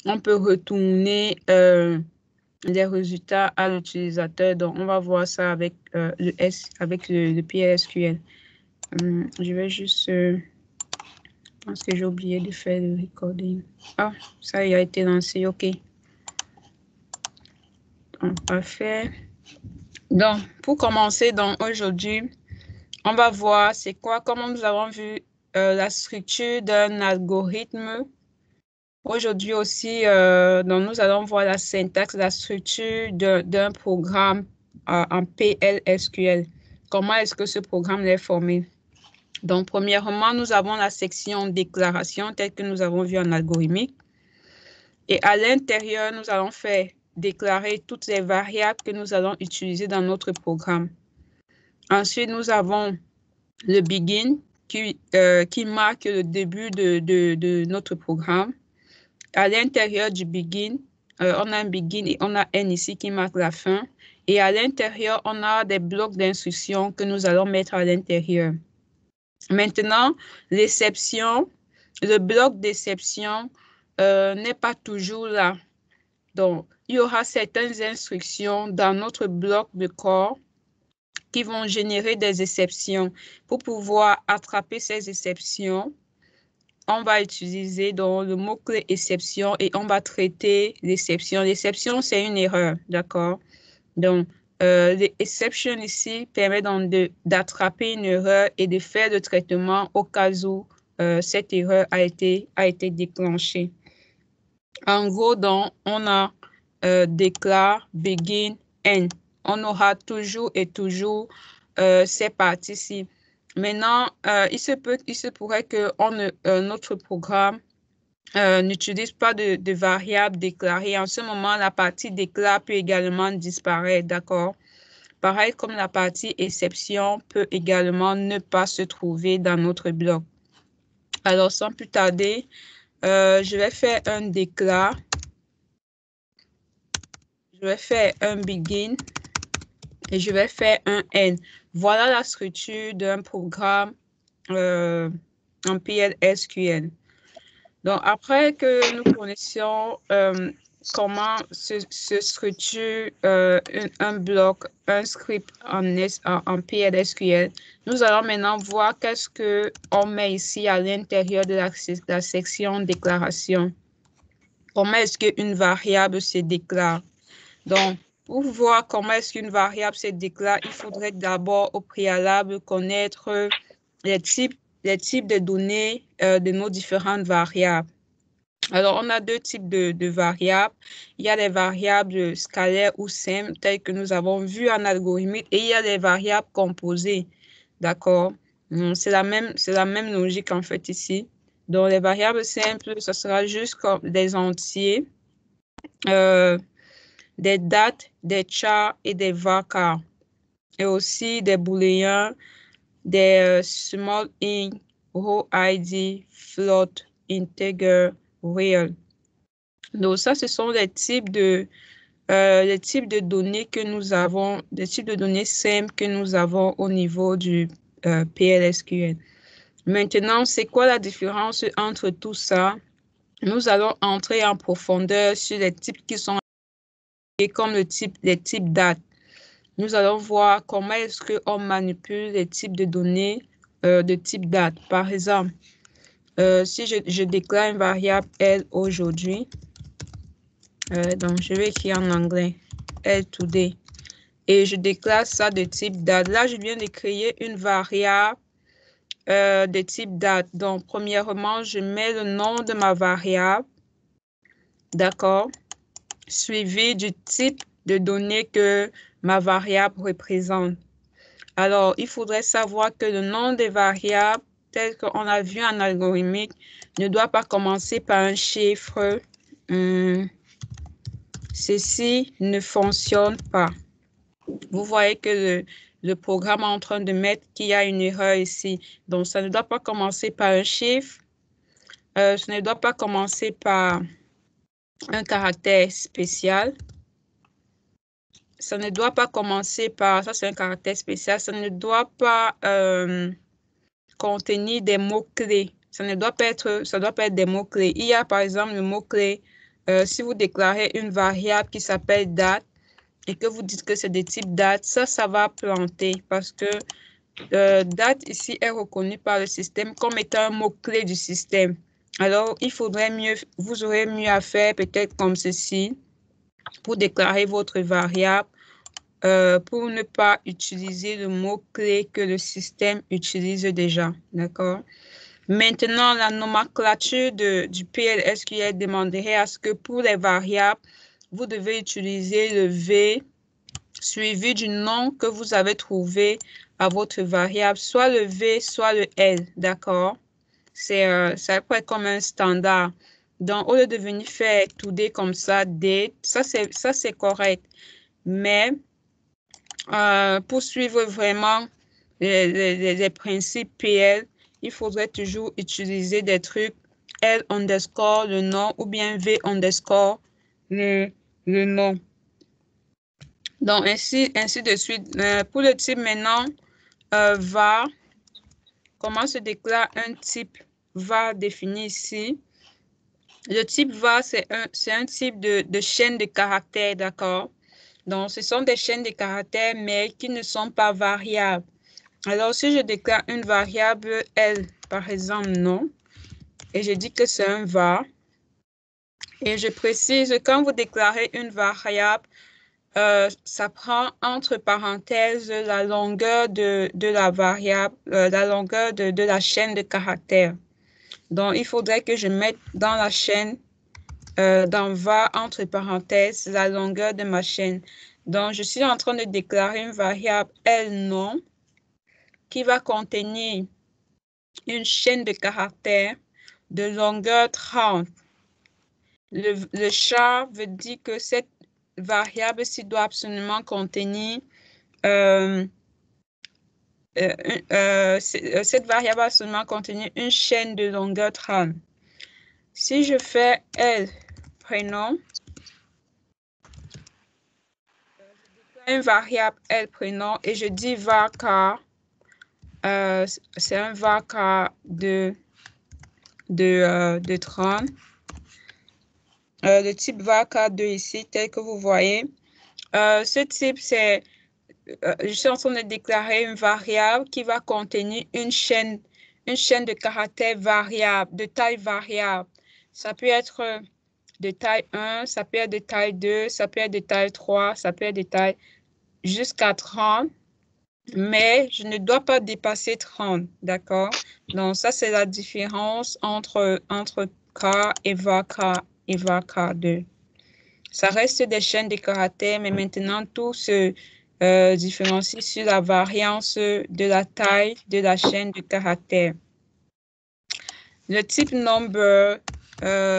on peut retourner les résultats à l'utilisateur. Donc, on va voir ça avec avec le PLSQL. Je vais juste... je pense que j'ai oublié de faire le recording. Ah, ça y a été lancé, OK. Donc, parfait. Donc, pour commencer, donc aujourd'hui, on va voir c'est quoi, comment nous avons vu la structure d'un algorithme. Aujourd'hui aussi, donc nous allons voir la syntaxe, la structure d'un programme en PLSQL. Comment est-ce que ce programme est formé? Donc, premièrement, nous avons la section déclaration telle que nous avons vu en algorithmique. Et à l'intérieur, nous allons faire déclarer toutes les variables que nous allons utiliser dans notre programme. Ensuite, nous avons le begin qui marque le début de notre programme. À l'intérieur du begin, on a un begin et on a n ici qui marque la fin. Et à l'intérieur, on a des blocs d'instructions que nous allons mettre à l'intérieur. Maintenant, l'exception, le bloc d'exception n'est pas toujours là. Donc, il y aura certaines instructions dans notre bloc de corps qui vont générer des exceptions. Pour pouvoir attraper ces exceptions, on va utiliser donc le mot-clé exception et on va traiter l'exception. L'exception, c'est une erreur, d'accord? Donc, l'exception ici permet donc d'attraper une erreur et de faire le traitement au cas où cette erreur a été déclenchée. En gros, donc, on a déclare, begin, end. On aura toujours et toujours ces parties-ci. Maintenant, il se pourrait que notre programme n'utilise pas de variable déclarée. En ce moment, la partie déclare peut également disparaître, d'accord? Pareil comme la partie exception peut également ne pas se trouver dans notre bloc. Alors, sans plus tarder, je vais faire un déclare. Je vais faire un begin et je vais faire un end. Voilà la structure d'un programme en PLSQL. Donc, après que nous connaissions comment se structure un bloc, un script en PLSQL, nous allons maintenant voir qu'est-ce qu'on met ici à l'intérieur de la section déclaration. Comment est-ce qu'une variable se déclare? Donc, pour voir comment est-ce qu'une variable se déclare, il faudrait d'abord au préalable connaître les types de données de nos différentes variables. Alors, on a deux types de variables. Il y a les variables scalaires ou simples, telles que nous avons vu en algorithmique, et il y a les variables composées. D'accord? C'est la même logique en fait ici. Donc, les variables simples, ce sera juste comme des entiers, des dates, des chars et des varchars. Et aussi des booléens, des small int, row ID, float, integer, real. Donc, ça, ce sont les types de données que nous avons, des types de données simples que nous avons au niveau du PLSQL. Maintenant, c'est quoi la différence entre tout ça? Nous allons entrer en profondeur sur les types qui sont comme les types dates. Nous allons voir comment est-ce qu'on manipule les types de données de type date. Par exemple, si je déclare une variable L aujourd'hui, donc je vais écrire en anglais L today et je déclare ça de type date. Là, je viens de créer une variable de type date. Donc, premièrement, je mets le nom de ma variable, d'accord, suivi du type de données que ma variable représente. Alors, il faudrait savoir que le nom des variables, tel qu'on a vu en algorithmique, ne doit pas commencer par un chiffre. Ceci ne fonctionne pas. Vous voyez que le programme est en train de mettre qu'il y a une erreur ici. Donc, ça ne doit pas commencer par un chiffre. Ça ne doit pas commencer par un caractère spécial. Ça ne doit pas commencer par, ça c'est un caractère spécial, ça ne doit pas contenir des mots-clés. Ça doit pas être des mots-clés. Il y a par exemple le mot-clé si vous déclarez une variable qui s'appelle date et que vous dites que c'est de type date, ça va planter parce que date ici est reconnue par le système comme étant un mot-clé du système. Alors, il faudrait mieux, vous aurez mieux à faire peut-être comme ceci pour déclarer votre variable pour ne pas utiliser le mot-clé que le système utilise déjà. D'accord? Maintenant, la nomenclature du PLSQL demanderait à ce que pour les variables, vous devez utiliser le V suivi du nom que vous avez trouvé à votre variable, soit le V, soit le L, d'accord? Ça peut être comme un standard. Donc, au lieu de venir faire today comme ça, date, ça c'est correct. Mais pour suivre vraiment les principes PL, il faudrait toujours utiliser des trucs L underscore le nom ou bien V underscore le nom. Donc, ainsi de suite. Pour le type maintenant, var, comment se déclare un type var défini ici? Le type var, c'est un type de chaîne de caractères, d'accord? Donc, ce sont des chaînes de caractères, mais qui ne sont pas variables. Alors, si je déclare une variable L, par exemple, non, et je dis que c'est un var, et je précise, quand vous déclarez une variable, ça prend entre parenthèses la longueur de la variable, la longueur de la chaîne de caractères. Donc, il faudrait que je mette dans la chaîne, dans var entre parenthèses, la longueur de ma chaîne. Donc, je suis en train de déclarer une variable L non qui va contenir une chaîne de caractères de longueur 30. Le char veut dire que cette variable-ci doit absolument contenir cette variable va seulement contenir une chaîne de longueur 30. Si je fais L prénom, une variable L prénom et je dis varchar, c'est un varchar de 30. Le type varchar 2 ici, tel que vous voyez. Ce type, c'est je suis en train de déclarer une variable qui va contenir une chaîne de caractères variables, de taille variable. Ça peut être de taille 1, ça peut être de taille 2, ça peut être de taille 3, ça peut être de taille jusqu'à 30, mais je ne dois pas dépasser 30, d'accord? Donc, ça, c'est la différence entre car et varchar 2. Ça reste des chaînes de caractères, mais maintenant, tout se différencie sur la variance de la taille de la chaîne de caractères. Le type number,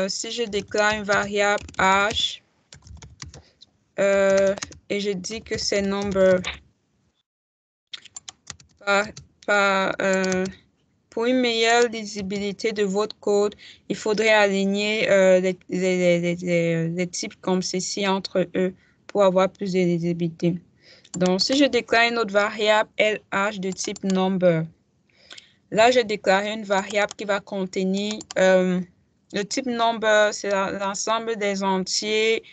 si je déclare une variable h et je dis que c'est number, pour une meilleure lisibilité de votre code, il faudrait aligner les types comme ceci entre eux pour avoir plus de lisibilité. Donc, si je déclare une autre variable LH de type number, là, je déclare une variable qui va contenir le type number, c'est l'ensemble des entiers,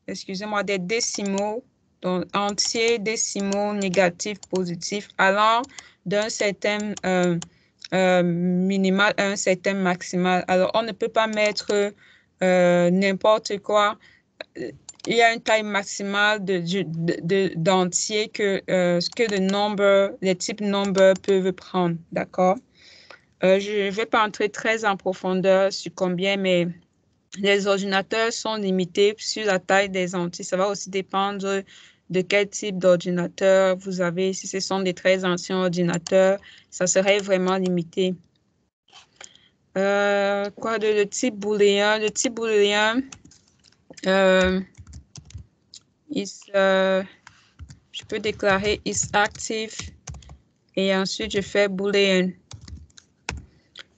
excusez-moi, des décimaux, donc entiers, décimaux, négatifs, positifs, allant d'un certain minimal à un certain maximal. Alors, on ne peut pas mettre n'importe quoi. Il y a une taille maximale d'entiers que les types number peuvent prendre, d'accord? Je ne vais pas entrer très en profondeur sur combien, mais les ordinateurs sont limités sur la taille des entiers. Ça va aussi dépendre de quel type d'ordinateur vous avez. Si ce sont des très anciens ordinateurs, ça serait vraiment limité. Le type booléen? Le type booléen, je peux déclarer is active et ensuite je fais boolean.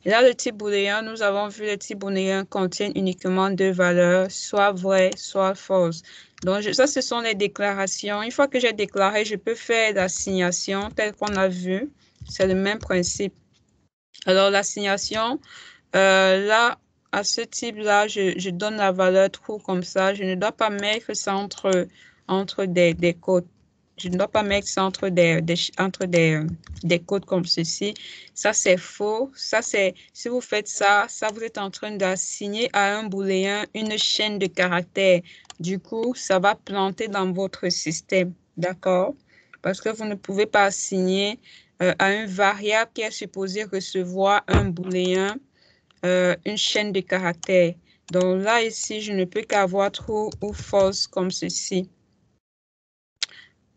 Et là, le type booléen, nous avons vu le type booléen contient uniquement deux valeurs, soit vrai, soit false. Donc, ça, ce sont les déclarations. Une fois que j'ai déclaré, je peux faire l'assignation telle qu'on a vu. C'est le même principe. Alors, l'assignation, là, à ce type-là, je donne la valeur true comme ça. Je ne dois pas mettre ça entre des codes. Je ne dois pas mettre ça entre des codes comme ceci. Ça, c'est faux. Ça, c'est, si vous faites ça, vous êtes en train d'assigner à un booléen une chaîne de caractères. Du coup, ça va planter dans votre système. D'accord? Parce que vous ne pouvez pas assigner à une variable qui est supposée recevoir un booléen une chaîne de caractères. Donc là, ici, je ne peux qu'avoir true ou false comme ceci.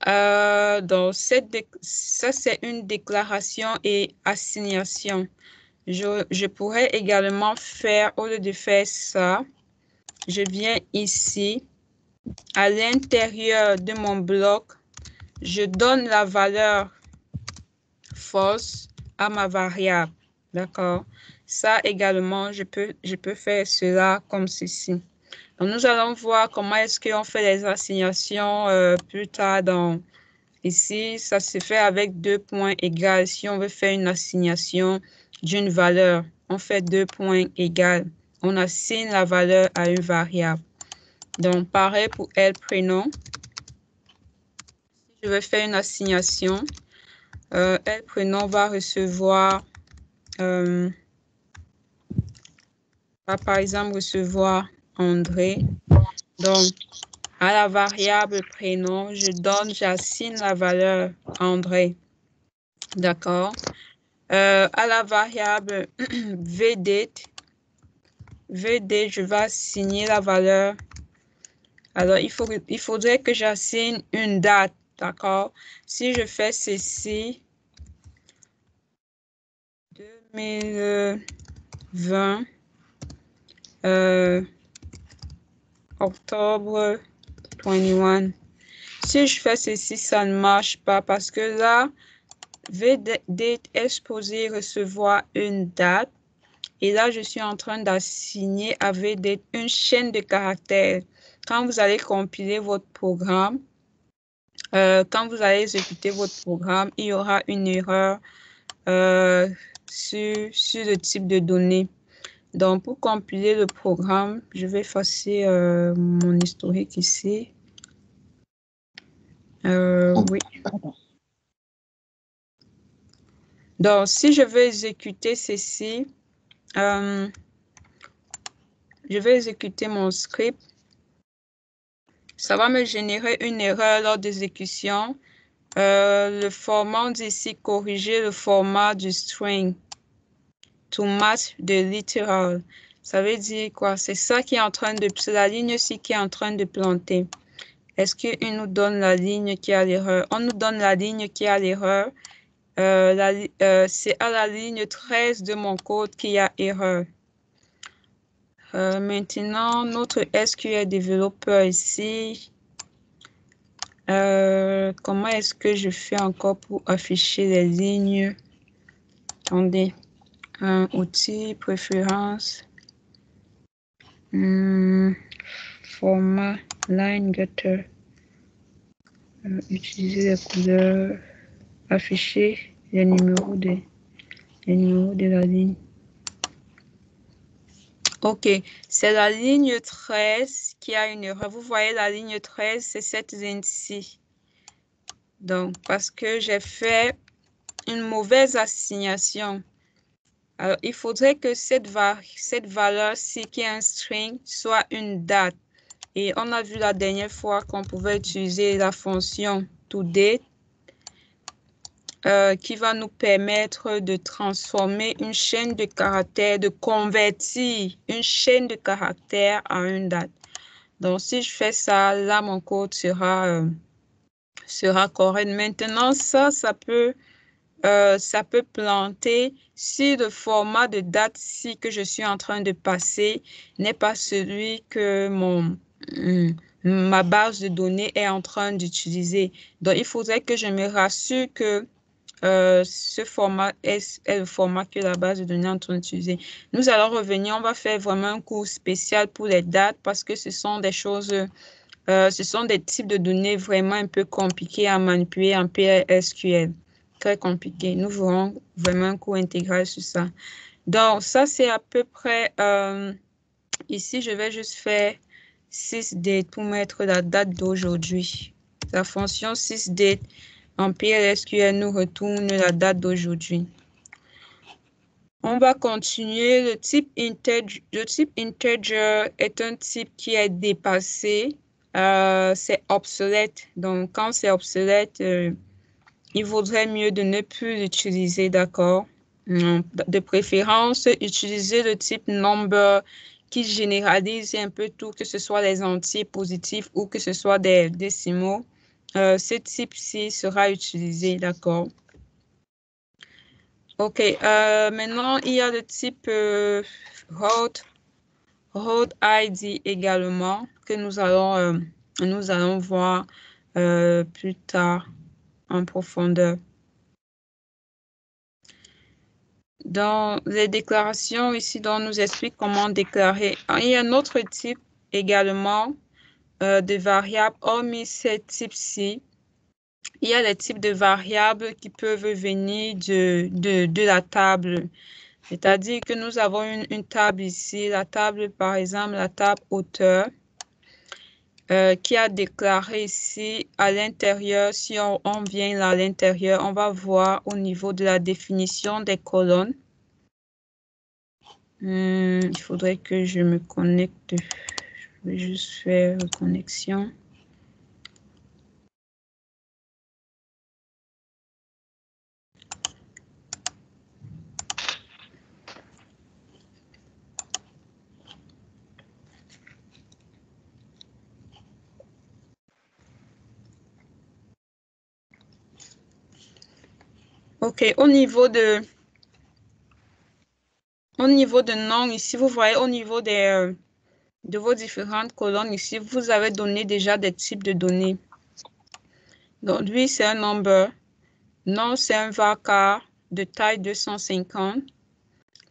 Donc, ça, c'est une déclaration et assignation. Je pourrais également faire, au lieu de faire ça, je viens ici, à l'intérieur de mon bloc, je donne la valeur false à ma variable. D'accord? Ça également, je peux faire cela comme ceci. Donc, nous allons voir comment est-ce qu'on fait les assignations plus tard dans... Ici, ça se fait avec 2 points égales. Si on veut faire une assignation d'une valeur, on fait 2 points égales. On assigne la valeur à une variable. Donc, pareil pour elle prénom. Si je veux faire une assignation, elle prénom va recevoir, va par exemple recevoir André. Donc, à la variable prénom, j'assigne la valeur André. D'accord? À la variable VDate, je vais assigner la valeur. Alors, il faudrait que j'assigne une date. D'accord? Si je fais ceci, 2020, octobre 21. Si je fais ceci, ça ne marche pas parce que là, VDate est supposé recevoir une date. Et là, je suis en train d'assigner à VDate une chaîne de caractères. Quand vous allez compiler votre programme, quand vous allez exécuter votre programme, il y aura une erreur sur le type de données. Donc, pour compiler le programme, je vais effacer mon historique ici. Oui. Donc, si je veux exécuter ceci, je vais exécuter mon script. Ça va me générer une erreur lors d'exécution. Le format d'ici, corriger le format du string to match the literal. Ça veut dire quoi? C'est ça qui est en train de... C'est la ligne aussi qui est en train de planter. Est-ce qu'il nous donne la ligne qui a l'erreur? On nous donne la ligne qui a l'erreur. C'est à la ligne 13 de mon code qu'il y a erreur. Maintenant, notre SQL développeur ici. Comment est-ce que je fais encore pour afficher les lignes? Attendez. Outils, préférences. Format, line getter. Utiliser les couleurs. Afficher les numéros de la ligne. OK, c'est la ligne 13 qui a une erreur. Vous voyez la ligne 13, c'est cette ligne-ci. Donc, parce que j'ai fait une mauvaise assignation. Alors, il faudrait que cette valeur-ci, qui est un string, soit une date. Et on a vu la dernière fois qu'on pouvait utiliser la fonction toDate qui va nous permettre de transformer une chaîne de caractères, de convertir une chaîne de caractères en une date. Donc, si je fais ça, là, mon code sera correct. Maintenant, ça peut planter si le format de date-ci que je suis en train de passer n'est pas celui que ma base de données est en train d'utiliser. Donc, il faudrait que je me rassure que ce format est le format que la base de données est en train d'utiliser. Nous allons revenir, on va faire vraiment un cours spécial pour les dates parce que ce sont des choses, ce sont des types de données vraiment un peu compliqués à manipuler en PLSQL. Très compliqué. Nous verrons vraiment un cours intégral sur ça. Donc, ça, c'est à peu près Ici, je vais juste faire 6date pour mettre la date d'aujourd'hui. La fonction 6date en PLSQL nous retourne la date d'aujourd'hui. On va continuer. Le type integer est un type qui est dépassé. C'est obsolète. Donc, quand c'est obsolète, il vaudrait mieux de ne plus l'utiliser, d'accord? De préférence, utiliser le type number qui généralise un peu tout, que ce soit les entiers positifs ou que ce soit des décimaux. Ce type-ci sera utilisé, d'accord? OK. Maintenant, il y a le type road ID également que nous allons voir plus tard en profondeur. Dans les déclarations ici, on nous explique comment déclarer. Il y a un autre type également de variables. Hormis ces types-ci, il y a les types de variables qui peuvent venir de la table. C'est-à-dire que nous avons une table ici, la table, par exemple, la table auteur, qui a déclaré ici à l'intérieur. Si on vient là à l'intérieur, on va voir au niveau de la définition des colonnes. Il faudrait que je me connecte. Je vais juste faire connexion. OK, au niveau de nom ici, vous voyez au niveau de vos différentes colonnes ici, vous avez donné déjà des types de données. Donc, lui, c'est un number. Non, c'est un varchar de taille 250.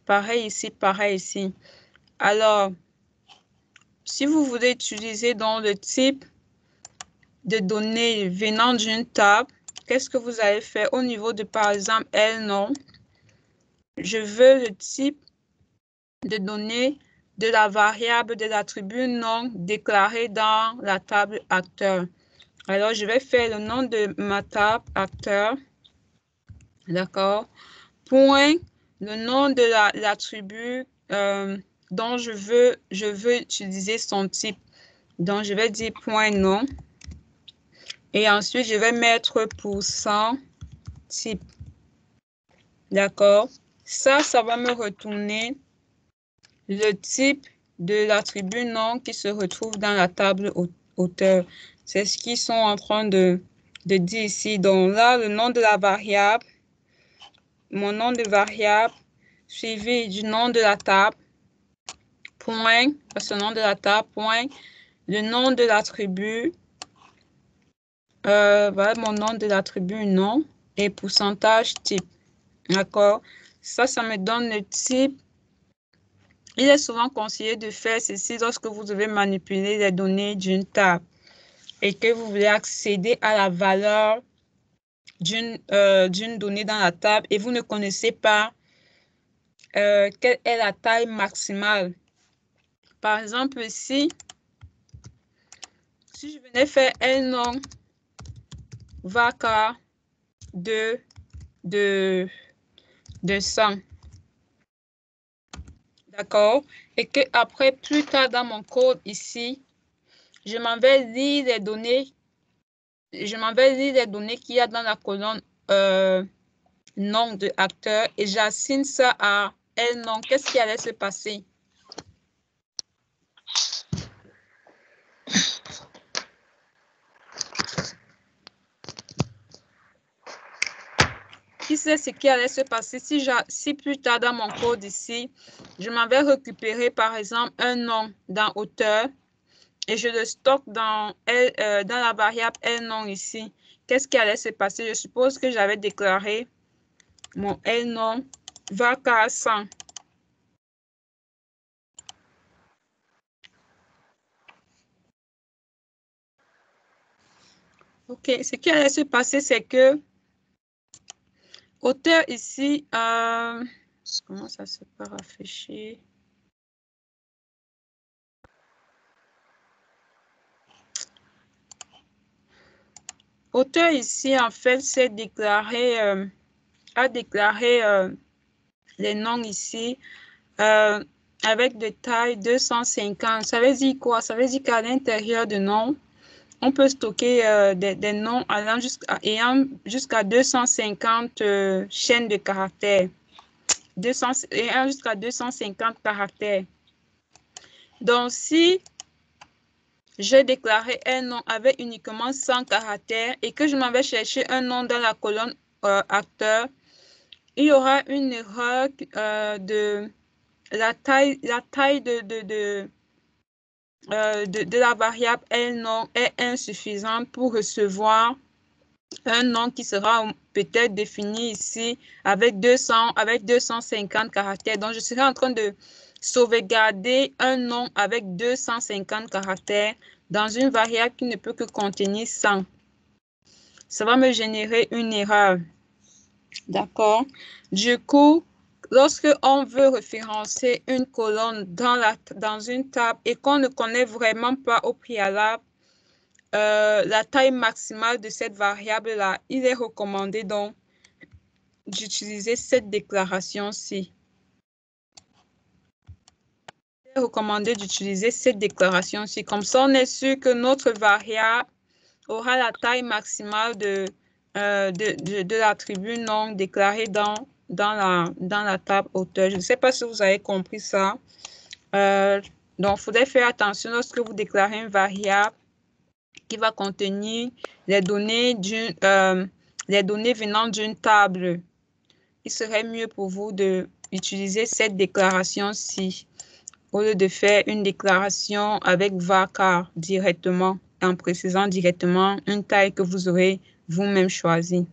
Pareil ici, pareil ici. Alors, si vous voulez utiliser dans le type de données venant d'une table, qu'est-ce que vous allez faire au niveau de, par exemple, nom? Je veux le type de données de la variable de l'attribut nom déclaré dans la table acteur. Alors, je vais faire le nom de ma table acteur. D'accord? Point, le nom de l'attribut dont je veux utiliser son type. Donc, je vais dire point nom. Et ensuite, je vais mettre % type. D'accord? Ça va me retourner le type de l'attribut nom qui se retrouve dans la table auteur. C'est ce qu'ils sont en train de dire ici. Donc là, le nom de la variable, mon nom de variable, suivi du nom de la table, point, ce nom de la table, point, le nom de l'attribut, voilà mon nom de l'attribut nom et pourcentage type. D'accord? Ça me donne le type. Il est souvent conseillé de faire ceci lorsque vous devez manipuler les données d'une table et que vous voulez accéder à la valeur d'une donnée dans la table et vous ne connaissez pas quelle est la taille maximale. Par exemple, si je venais faire un nom varchar de 100, d'accord? Et que après, plus tard dans mon code ici, je m'en vais lire les données. Je m'en vais lire les données qu'il y a dans la colonne nom de acteur et j'assigne ça à un nom. Qu'est-ce qui allait se passer? Qui sait ce qui allait se passer si plus tard dans mon code ici, je m'en vais récupérer par exemple un nom dans auteur et je le stocke dans la variable nom ici. Qu'est-ce qui allait se passer? Je suppose que j'avais déclaré mon nom varchar 100. OK, ce qui allait se passer, c'est que auteur ici, comment ça se peut rafraîchir? Auteur ici, en fait, a déclaré les noms ici avec de taille 250. Ça veut dire quoi? Ça veut dire qu'à l'intérieur de nom, on peut stocker des noms ayant jusqu'à 250 chaînes de caractères. Ayant jusqu'à 250 caractères. Donc, si j'ai déclaré un nom avec uniquement 100 caractères et que je m'en vais chercher un nom dans la colonne acteur, il y aura une erreur de la taille de la variable nom est insuffisante pour recevoir un nom qui sera peut-être défini ici avec 250 caractères. Donc, je serai en train de sauvegarder un nom avec 250 caractères dans une variable qui ne peut que contenir 100. Ça va me générer une erreur. D'accord? Du coup, lorsque on veut référencer une colonne dans une table et qu'on ne connaît vraiment pas au préalable la taille maximale de cette variable-là, il est recommandé donc d'utiliser cette déclaration-ci. Il est recommandé d'utiliser cette déclaration-ci. Comme ça, on est sûr que notre variable aura la taille maximale de l'attribut non déclaré dans la table auteur. Je ne sais pas si vous avez compris ça. Donc, il faudrait faire attention lorsque vous déclarez une variable qui va contenir les données venant d'une table. Il serait mieux pour vous d'utiliser cette déclaration-ci au lieu de faire une déclaration avec varchar directement, en précisant directement une taille que vous aurez vous-même choisie.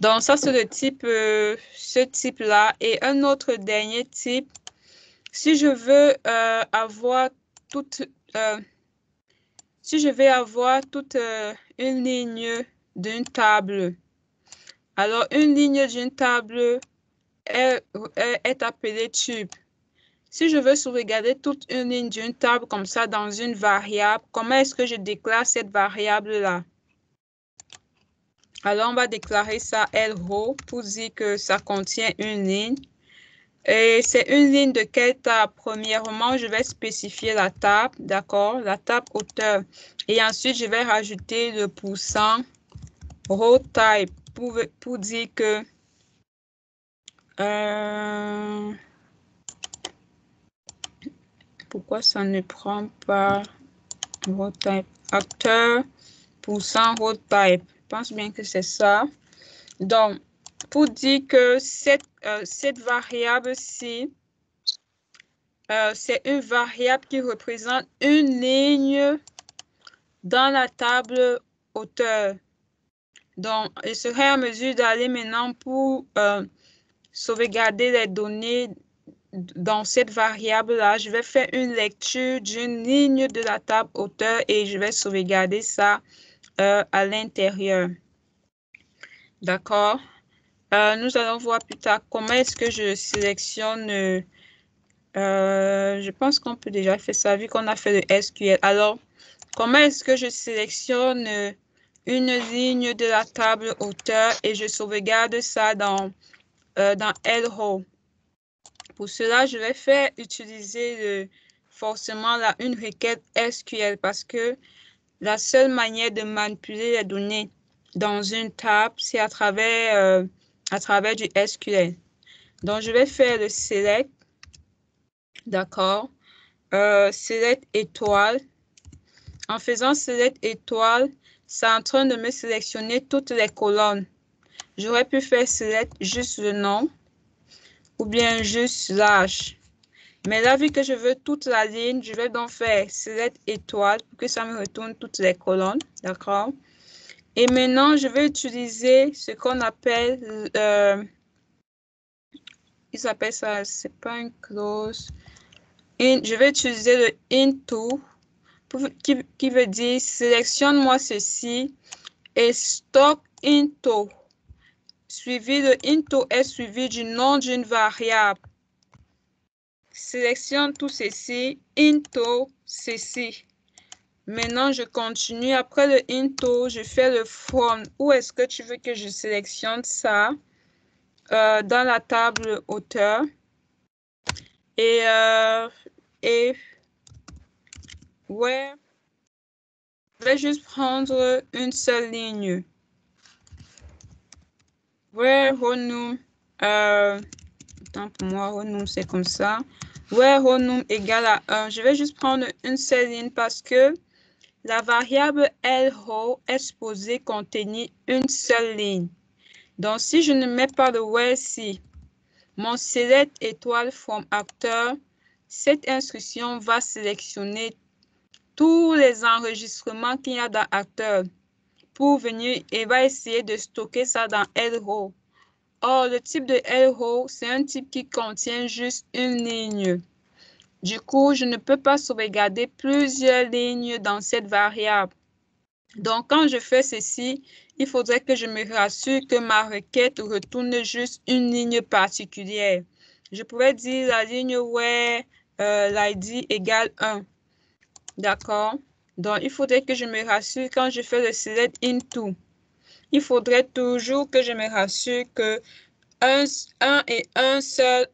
Donc, ça, c'est ce type-là. Et un autre dernier type, si je veux avoir toute une ligne d'une table, alors une ligne d'une table est appelée tube. Si je veux sauvegarder toute une ligne d'une table comme ça dans une variable, comment est-ce que je déclare cette variable-là? Alors, on va déclarer ça L-row pour dire que ça contient une ligne. Et c'est une ligne de quelle table? Premièrement, je vais spécifier la table, d'accord? La table hauteur. Et ensuite, je vais rajouter le pourcent row type pour dire que pourquoi ça ne prend pas row type? Acteur, pourcent row type. Je pense bien que c'est ça. Donc, pour dire que cette variable-ci, c'est une variable qui représente une ligne dans la table hauteur. Donc, je serai en mesure d'aller maintenant pour sauvegarder les données dans cette variable-là. Je vais faire une lecture d'une ligne de la table hauteur et je vais sauvegarder ça à l'intérieur. D'accord? Nous allons voir plus tard comment est-ce que je sélectionne. Je pense qu'on peut déjà faire ça vu qu'on a fait le SQL. Alors, comment est-ce que je sélectionne une ligne de la table hauteur et je sauvegarde ça dans L-row? Pour cela, je vais utiliser forcément une requête SQL parce que la seule manière de manipuler les données dans une table, c'est à travers du SQL. Donc, je vais faire le select, d'accord, select étoile. En faisant select étoile, c'est en train de me sélectionner toutes les colonnes. J'aurais pu faire select juste le nom ou bien juste slash. Mais là, vu que je veux toute la ligne, je vais donc faire select étoile pour que ça me retourne toutes les colonnes, d'accord? Et maintenant, je vais utiliser ce qu'on appelle, ils s'appelle ça, c'est pas une clause. Je vais utiliser le into qui veut dire sélectionne-moi ceci et stock into. Le into est suivi du nom d'une variable. Sélectionne tout ceci, into ceci. Maintenant, je continue. Après le into, je fais le from. Où est-ce que tu veux que je sélectionne ça? Dans la table auteur. Et ouais, je vais juste prendre une seule ligne. Where honum, attends pour moi, honum c'est comme ça. Where honum égale à 1. Je vais juste prendre une seule ligne parce que la variable LHO est supposée contenir une seule ligne. Donc, si je ne mets pas de where ici, mon select étoile from acteur, cette instruction va sélectionner tous les enregistrements qu'il y a dans acteur pour venir et va essayer de stocker ça dans LHO. Or, le type de LHO, c'est un type qui contient juste une ligne. Du coup, je ne peux pas sauvegarder plusieurs lignes dans cette variable. Donc, quand je fais ceci, il faudrait que je me rassure que ma requête retourne juste une ligne particulière. Je pourrais dire la ligne where l'id égale 1. D'accord? Donc, il faudrait que je me rassure quand je fais le select into. Il faudrait toujours que je me rassure que un et un seul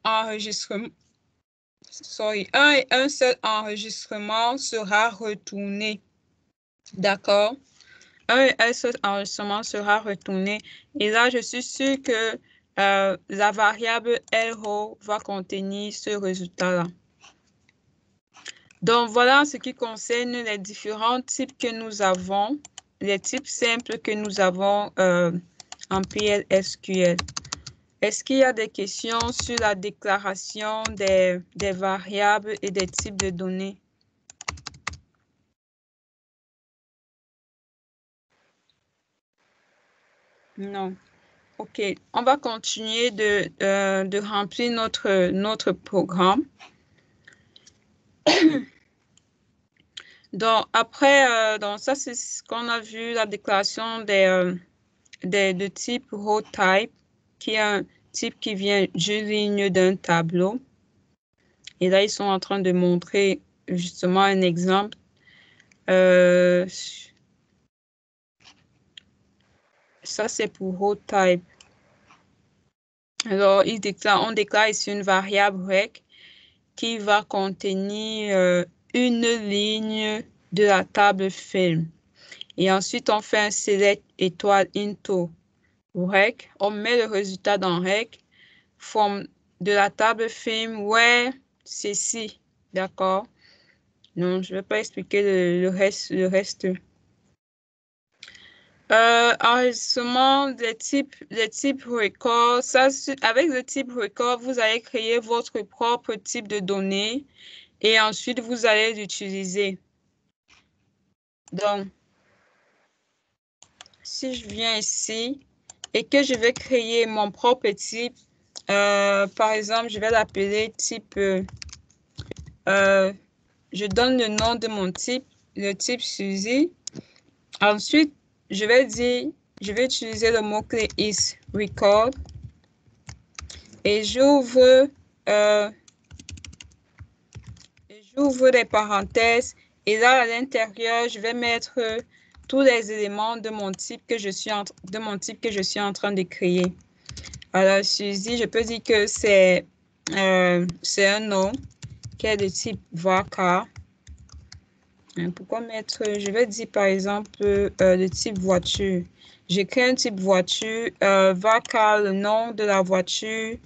enregistrement sera retourné. D'accord? Un et un seul enregistrement sera retourné. Et là, je suis sûre que la variable LHO va contenir ce résultat-là. Donc, voilà ce qui concerne les différents types que nous avons, les types simples que nous avons en PLSQL. Est-ce qu'il y a des questions sur la déclaration des variables et des types de données? Non. OK. On va continuer de remplir notre programme. Donc, après, donc ça, c'est ce qu'on a vu, la déclaration de type row type, qui est un type qui vient d'une ligne d'un tableau. Et là, ils sont en train de montrer justement un exemple. Ça, c'est pour row type. Alors, on déclare ici une variable rec qui va contenir une ligne de la table film. Et ensuite, on fait un select étoile into rec. On met le résultat dans rec. From de la table film where ceci. D'accord? Non, je ne vais pas expliquer le reste. Enregistrement, les types record. Ça, avec le type record, vous allez créer votre propre type de données et ensuite vous allez l'utiliser. Donc, si je viens ici et que je vais créer mon propre type, par exemple, je vais l'appeler type, je donne le nom de mon type, le type Suzy. Ensuite, je vais utiliser le mot-clé is record et j'ouvre les parenthèses et là à l'intérieur, je vais mettre tous les éléments de mon type que je suis en train de créer. Alors, Suzy, je peux dire que c'est un nom qui est de type varchar. Pourquoi mettre, je vais dire par exemple le type voiture. J'ai créé un type voiture, varchar, le nom de la voiture,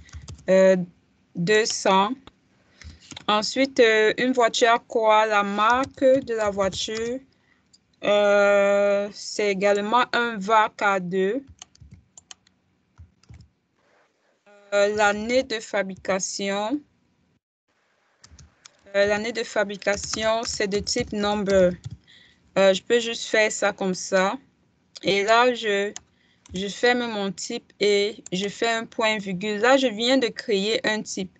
200. Ensuite, une voiture quoi? La marque de la voiture, c'est également un varchar 2. L'année de fabrication. L'année de fabrication, c'est de type number. Je peux juste faire ça comme ça. Et là, je ferme mon type et je fais un point virgule. Là, je viens de créer un type.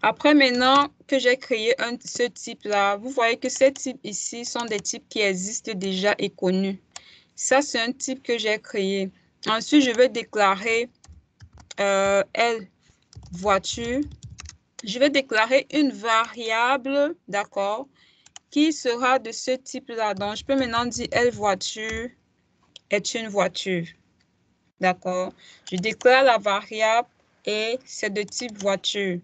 Après, maintenant que j'ai créé ce type-là, vous voyez que ces types ici sont des types qui existent déjà et connus. Ça, c'est un type que j'ai créé. Ensuite, je vais déclarer L, voiture. Je vais déclarer une variable, d'accord, qui sera de ce type-là. Donc, je peux maintenant dire elle voiture est une voiture. D'accord? Je déclare la variable et c'est de type voiture.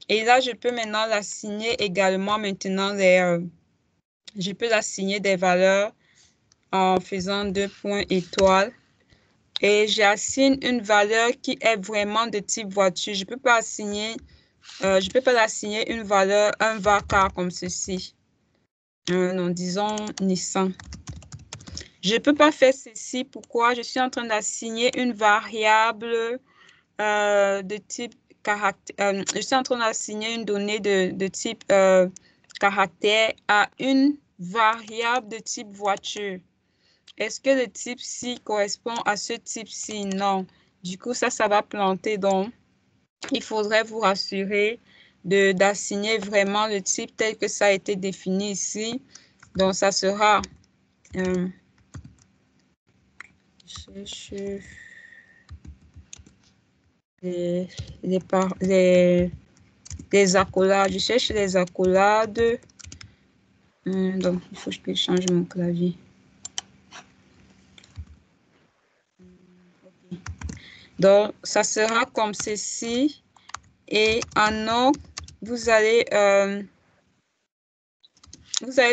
Et là, je peux maintenant l'assigner également maintenant je peux l'assigner des valeurs en faisant 2 points étoiles. Et j'assigne une valeur qui est vraiment de type voiture. Je peux pas l'assigner une valeur, un var comme ceci. Non, disons Nissan. Je ne peux pas faire ceci. Pourquoi? Je suis en train d'assigner une variable de type caractère. Je suis en train d'assigner une donnée de type caractère à une variable de type voiture. Est-ce que le type ci correspond à ce type-ci? Non. Du coup, ça va planter. Donc, il faudrait vous rassurer d'assigner vraiment le type tel que ça a été défini ici. Donc, ça sera... cherche les accolades. Je cherche les accolades. Donc, il faut que je change mon clavier. Donc, ça sera comme ceci. Et en nom, vous allez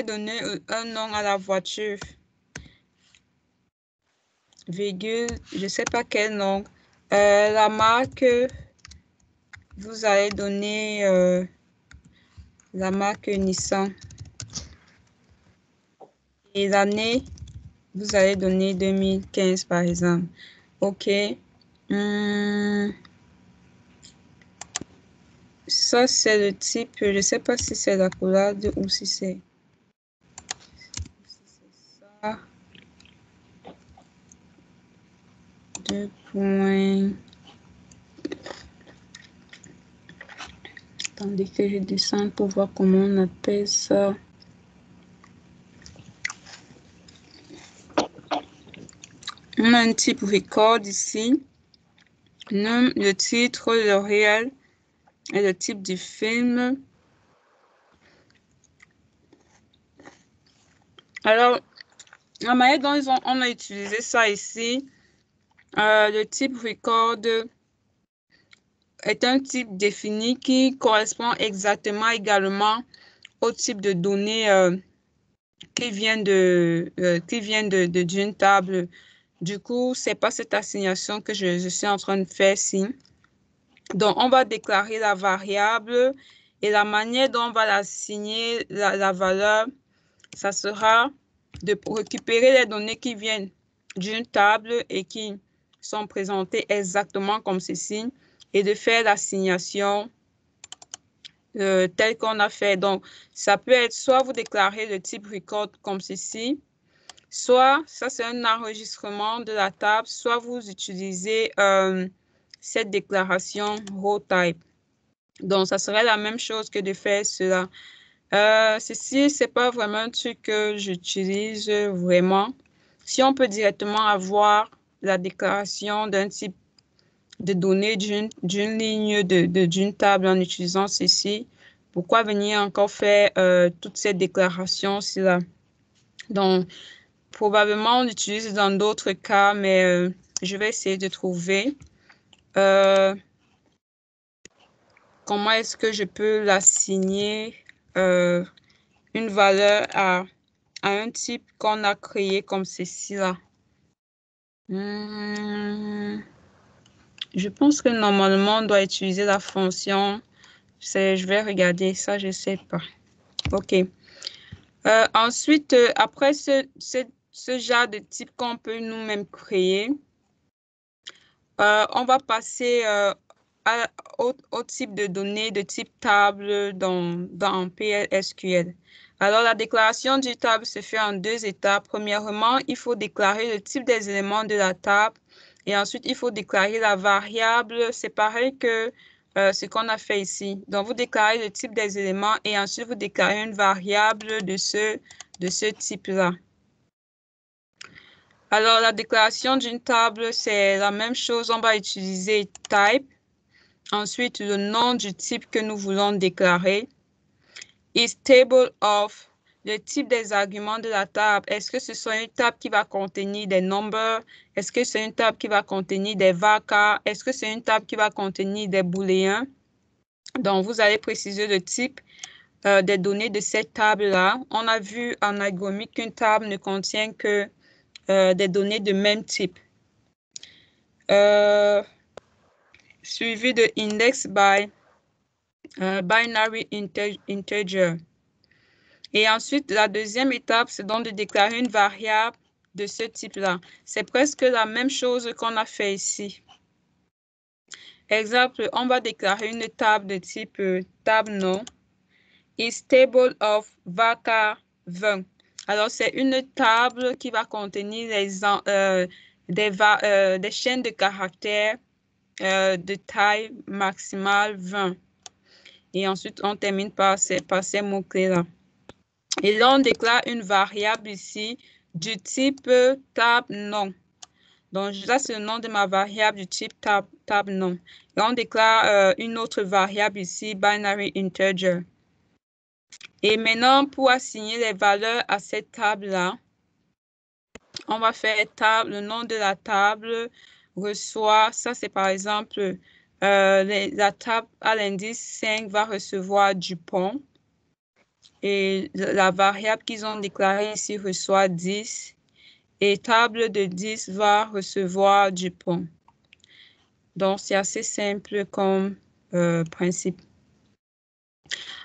donner un nom à la voiture. Virgule, je ne sais pas quel nom. La marque, vous allez donner la marque Nissan. Et l'année, vous allez donner 2015 par exemple. OK. Ça, c'est le type, je ne sais pas si c'est la collade ou si c'est ça. 2 points. Attendez que je descende pour voir comment on appelle ça. On a un type record ici. Le titre, le réel et le type du film. Alors, la manière dont on a utilisé ça ici, le type record est un type défini qui correspond exactement également au type de données qui vient d'une table. Du coup, c'est pas cette assignation que je suis en train de faire ici. Donc, on va déclarer la variable et la manière dont on va l'assigner la valeur, ça sera de récupérer les données qui viennent d'une table et qui sont présentées exactement comme ceci et de faire l'assignation telle qu'on a fait. Donc, ça peut être soit vous déclarez le type record comme ceci, soit ça c'est un enregistrement de la table, soit vous utilisez cette déclaration row type. Donc, ça serait la même chose que de faire cela. Ceci, c'est pas vraiment un truc que j'utilise vraiment. Si on peut directement avoir la déclaration d'un type de données d'une ligne d'une table en utilisant ceci, pourquoi venir encore faire toutes ces déclarations-ci là? Donc, probablement, on l'utilise dans d'autres cas, mais je vais essayer de trouver comment est-ce que je peux l'assigner une valeur à un type qu'on a créé comme ceci là. Je pense que normalement, on doit utiliser la fonction. Je vais regarder ça, je ne sais pas. OK. Ensuite, après ce genre de type qu'on peut nous-mêmes créer, on va passer au type de données de type table dans PLSQL. Alors, la déclaration du table se fait en 2 étapes. Premièrement, il faut déclarer le type des éléments de la table et ensuite, il faut déclarer la variable. C'est pareil que ce qu'on a fait ici. Donc, vous déclarez le type des éléments et ensuite, vous déclarez une variable de ce type-là. Alors, la déclaration d'une table, c'est la même chose. On va utiliser type. Ensuite, le nom du type que nous voulons déclarer is table of. le type des arguments de la table. Est-ce que ce sont une table qui va contenir des nombres? Est-ce que c'est une table qui va contenir des varchars? Est-ce que c'est une table qui va contenir des booléens? Donc, vous allez préciser le type des données de cette table-là. On a vu en algorithmique qu'une table ne contient que des données de même type. Suivi de index by binary integer. Et ensuite, la deuxième étape, c'est donc de déclarer une variable de ce type-là. C'est presque la même chose qu'on a fait ici. Exemple, on va déclarer une table de type table nom is table of varchar 20. Alors, c'est une table qui va contenir des chaînes de caractères de taille maximale 20. Et ensuite, on termine par ces mots-clés-là. Et là, on déclare une variable ici du type table nom. Donc, là, c'est le nom de ma variable du type table nom. Et on déclare une autre variable ici, binary integer. Et maintenant, pour assigner les valeurs à cette table-là, on va faire table, le nom de la table reçoit, ça c'est par exemple, la table à l'indice 5 va recevoir Dupont. Et la variable qu'ils ont déclarée ici reçoit 10. Et table de 10 va recevoir Dupont. Donc, c'est assez simple comme principe.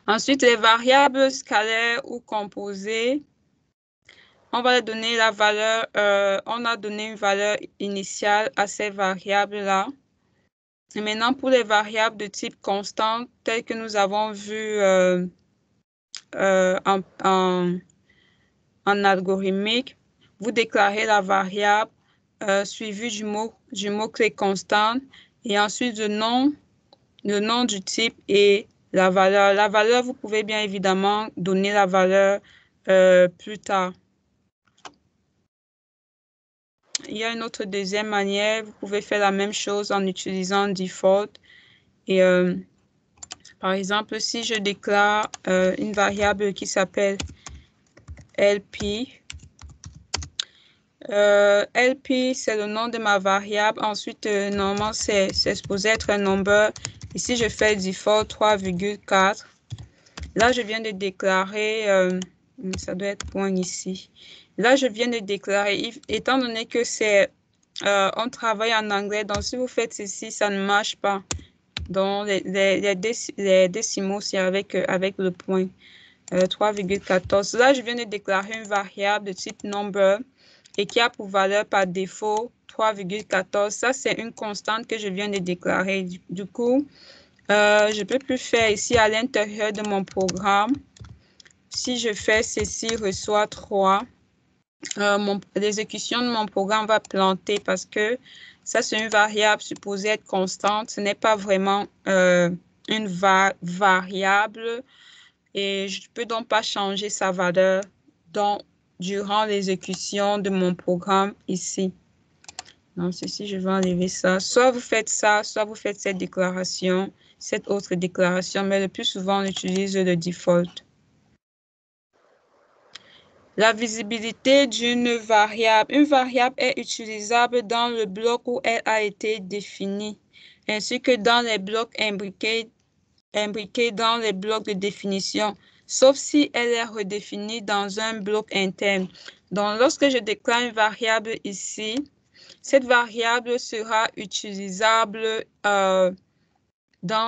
Ensuite, les variables scalaires ou composées, on va donner la valeur, on a donné une valeur initiale à ces variables-là. Et maintenant, pour les variables de type constant, telles que nous avons vu en algorithmique, vous déclarez la variable suivie du mot-clé constant et ensuite le nom du type et la valeur. La valeur, vous pouvez bien évidemment donner la valeur plus tard. Il y a une autre deuxième manière. Vous pouvez faire la même chose en utilisant default. Et par exemple, si je déclare une variable qui s'appelle LP, LP, c'est le nom de ma variable. Ensuite, normalement, c'est supposé être un number. Ici, je fais default 3,4. Là, je viens de déclarer, ça doit être point ici. Là, je viens de déclarer, étant donné que c'est, on travaille en anglais, donc si vous faites ceci, ça ne marche pas. Donc, les décimaux, c'est avec le point 3,14. Là, je viens de déclarer une variable de type number et qui a pour valeur par défaut 3,14. Ça, c'est une constante que je viens de déclarer. Du coup, je ne peux plus faire ici à l'intérieur de mon programme. Si je fais ceci, reçoit 3. L'exécution de mon programme va planter parce que ça, c'est une variable supposée être constante. Ce n'est pas vraiment une variable et je ne peux donc pas changer sa valeur durant l'exécution de mon programme ici. Donc, ceci, je vais enlever ça. Soit vous faites ça, soit vous faites cette déclaration, cette autre déclaration, mais le plus souvent, on utilise le default. La visibilité d'une variable. Une variable est utilisable dans le bloc où elle a été définie, ainsi que dans les blocs imbriqués dans les blocs de définition, sauf si elle est redéfinie dans un bloc interne. Donc, lorsque je déclare une variable ici, cette variable sera utilisable dans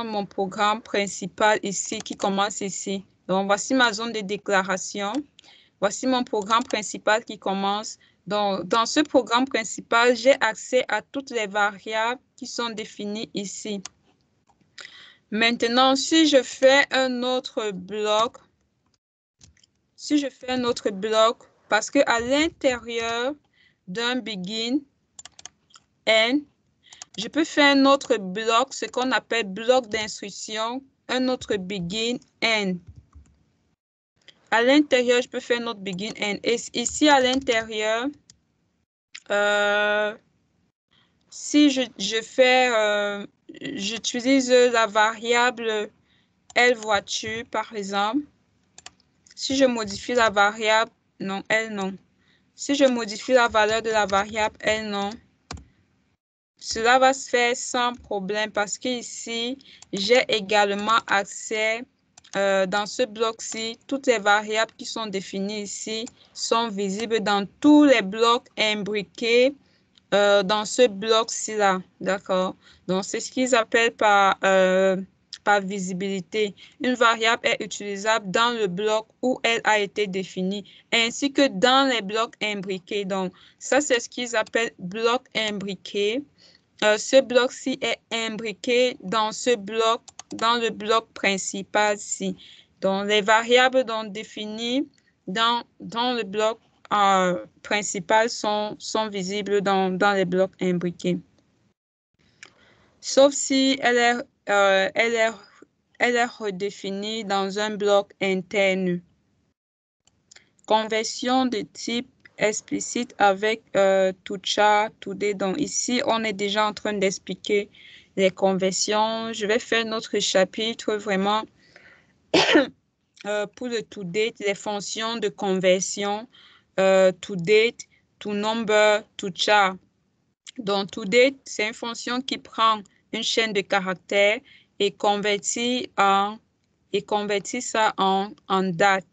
mon programme principal ici, qui commence ici. Donc, voici ma zone de déclaration. Voici mon programme principal qui commence. Donc, dans ce programme principal, j'ai accès à toutes les variables qui sont définies ici. Maintenant, si je fais un autre bloc, parce qu'à l'intérieur d'un begin n, je peux faire un autre bloc, ce qu'on appelle bloc d'instruction, un autre begin n. À l'intérieur, je peux faire un autre begin n. Et ici, à l'intérieur, si j'utilise la variable L voiture, par exemple, Si je modifie la variable, non, elle, non. Si je modifie la valeur de la variable, elle, non. Cela va se faire sans problème parce que ici, j'ai également accès dans ce bloc-ci. Toutes les variables qui sont définies ici sont visibles dans tous les blocs imbriqués dans ce bloc-ci là. D'accord? Donc, c'est ce qu'ils appellent par visibilité. Une variable est utilisable dans le bloc où elle a été définie, ainsi que dans les blocs imbriqués. Donc, ça, c'est ce qu'ils appellent bloc imbriqué. Ce bloc-ci est imbriqué dans ce bloc, dans le bloc principal-ci. Donc, les variables donc définies dans le bloc principal sont visibles dans les blocs imbriqués. Sauf si elle est redéfinie dans un bloc interne. Conversion de type explicite avec toChar, today. Donc ici, on est déjà en train d'expliquer les conversions. Je vais faire notre chapitre vraiment pour le toDate, les fonctions de conversion toDate, toNumber, toChar. Donc toDate, c'est une fonction qui prend une chaîne de caractères et convertit ça en date.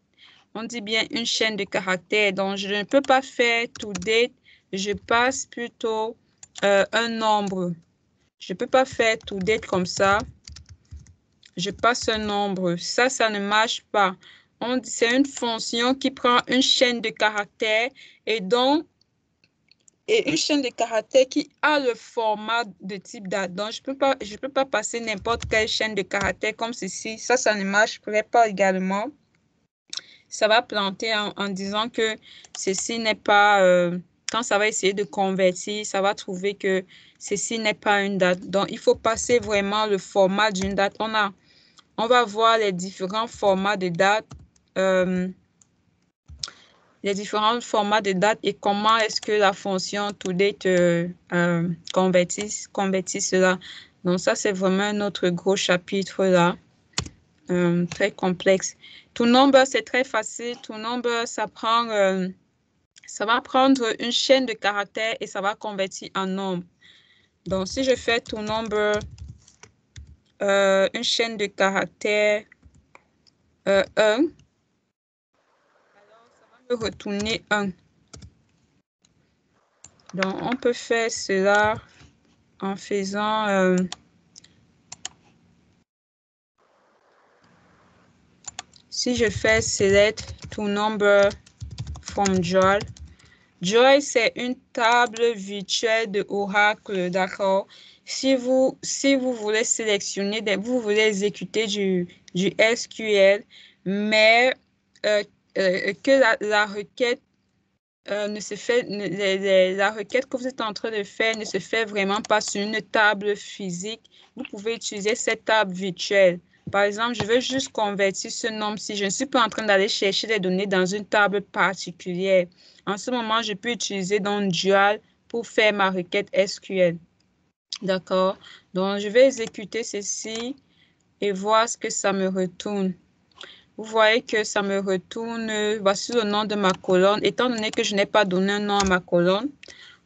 On dit bien une chaîne de caractères. Donc, je ne peux pas faire toDate. Je passe plutôt un nombre. Je ne peux pas faire toDate comme ça. Je passe un nombre. Ça ne marche pas. C'est une fonction qui prend une chaîne de caractères et une chaîne de caractères qui a le format de type date. Donc, je peux pas passer n'importe quelle chaîne de caractères comme ceci. Ça ne marcherait pas également. Ça va planter en disant que ceci n'est pas, quand ça va essayer de convertir, ça va trouver que ceci n'est pas une date. Donc, il faut passer vraiment le format d'une date. On va voir les différents formats de date, et comment est-ce que la fonction toDate convertit cela. Donc, ça, c'est vraiment notre gros chapitre là. Très complexe. toNumber, c'est très facile. toNumber, ça va prendre une chaîne de caractères et ça va convertir en nombre. Donc, si je fais toNumber, une chaîne de caractères 1, alors ça va me retourner 1. Donc, on peut faire cela en faisant... si je fais select toNumber from Joy. Joy, c'est une table virtuelle de Oracle, d'accord? Si vous voulez sélectionner, vous voulez exécuter du SQL, mais que la requête ne se fait, la requête que vous êtes en train de faire ne se fait vraiment pas sur une table physique, vous pouvez utiliser cette table virtuelle. Par exemple, je veux juste convertir ce nombre-ci. Je ne suis pas en train d'aller chercher les données dans une table particulière. En ce moment, je peux utiliser donc Dual pour faire ma requête SQL. D'accord? Donc, je vais exécuter ceci et voir ce que ça me retourne. Vous voyez que ça me retourne, voici le nom de ma colonne. Étant donné que je n'ai pas donné un nom à ma colonne,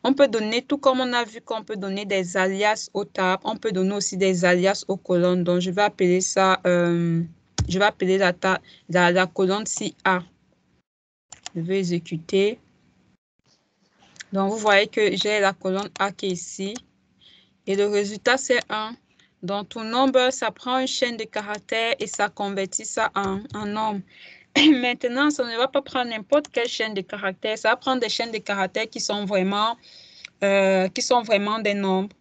on peut donner, tout comme on a vu qu'on peut donner des alias aux tables, on peut donner aussi des alias aux colonnes. Donc, je vais appeler ça, je vais appeler la colonne ci A. Je vais exécuter. Donc, vous voyez que j'ai la colonne A qui est ici. Et le résultat, c'est 1. Donc, toNumber, ça prend une chaîne de caractères et ça convertit ça en nombre. Maintenant, ça ne va pas prendre n'importe quelle chaîne de caractères. Ça va prendre des chaînes de caractères qui sont vraiment des nombres.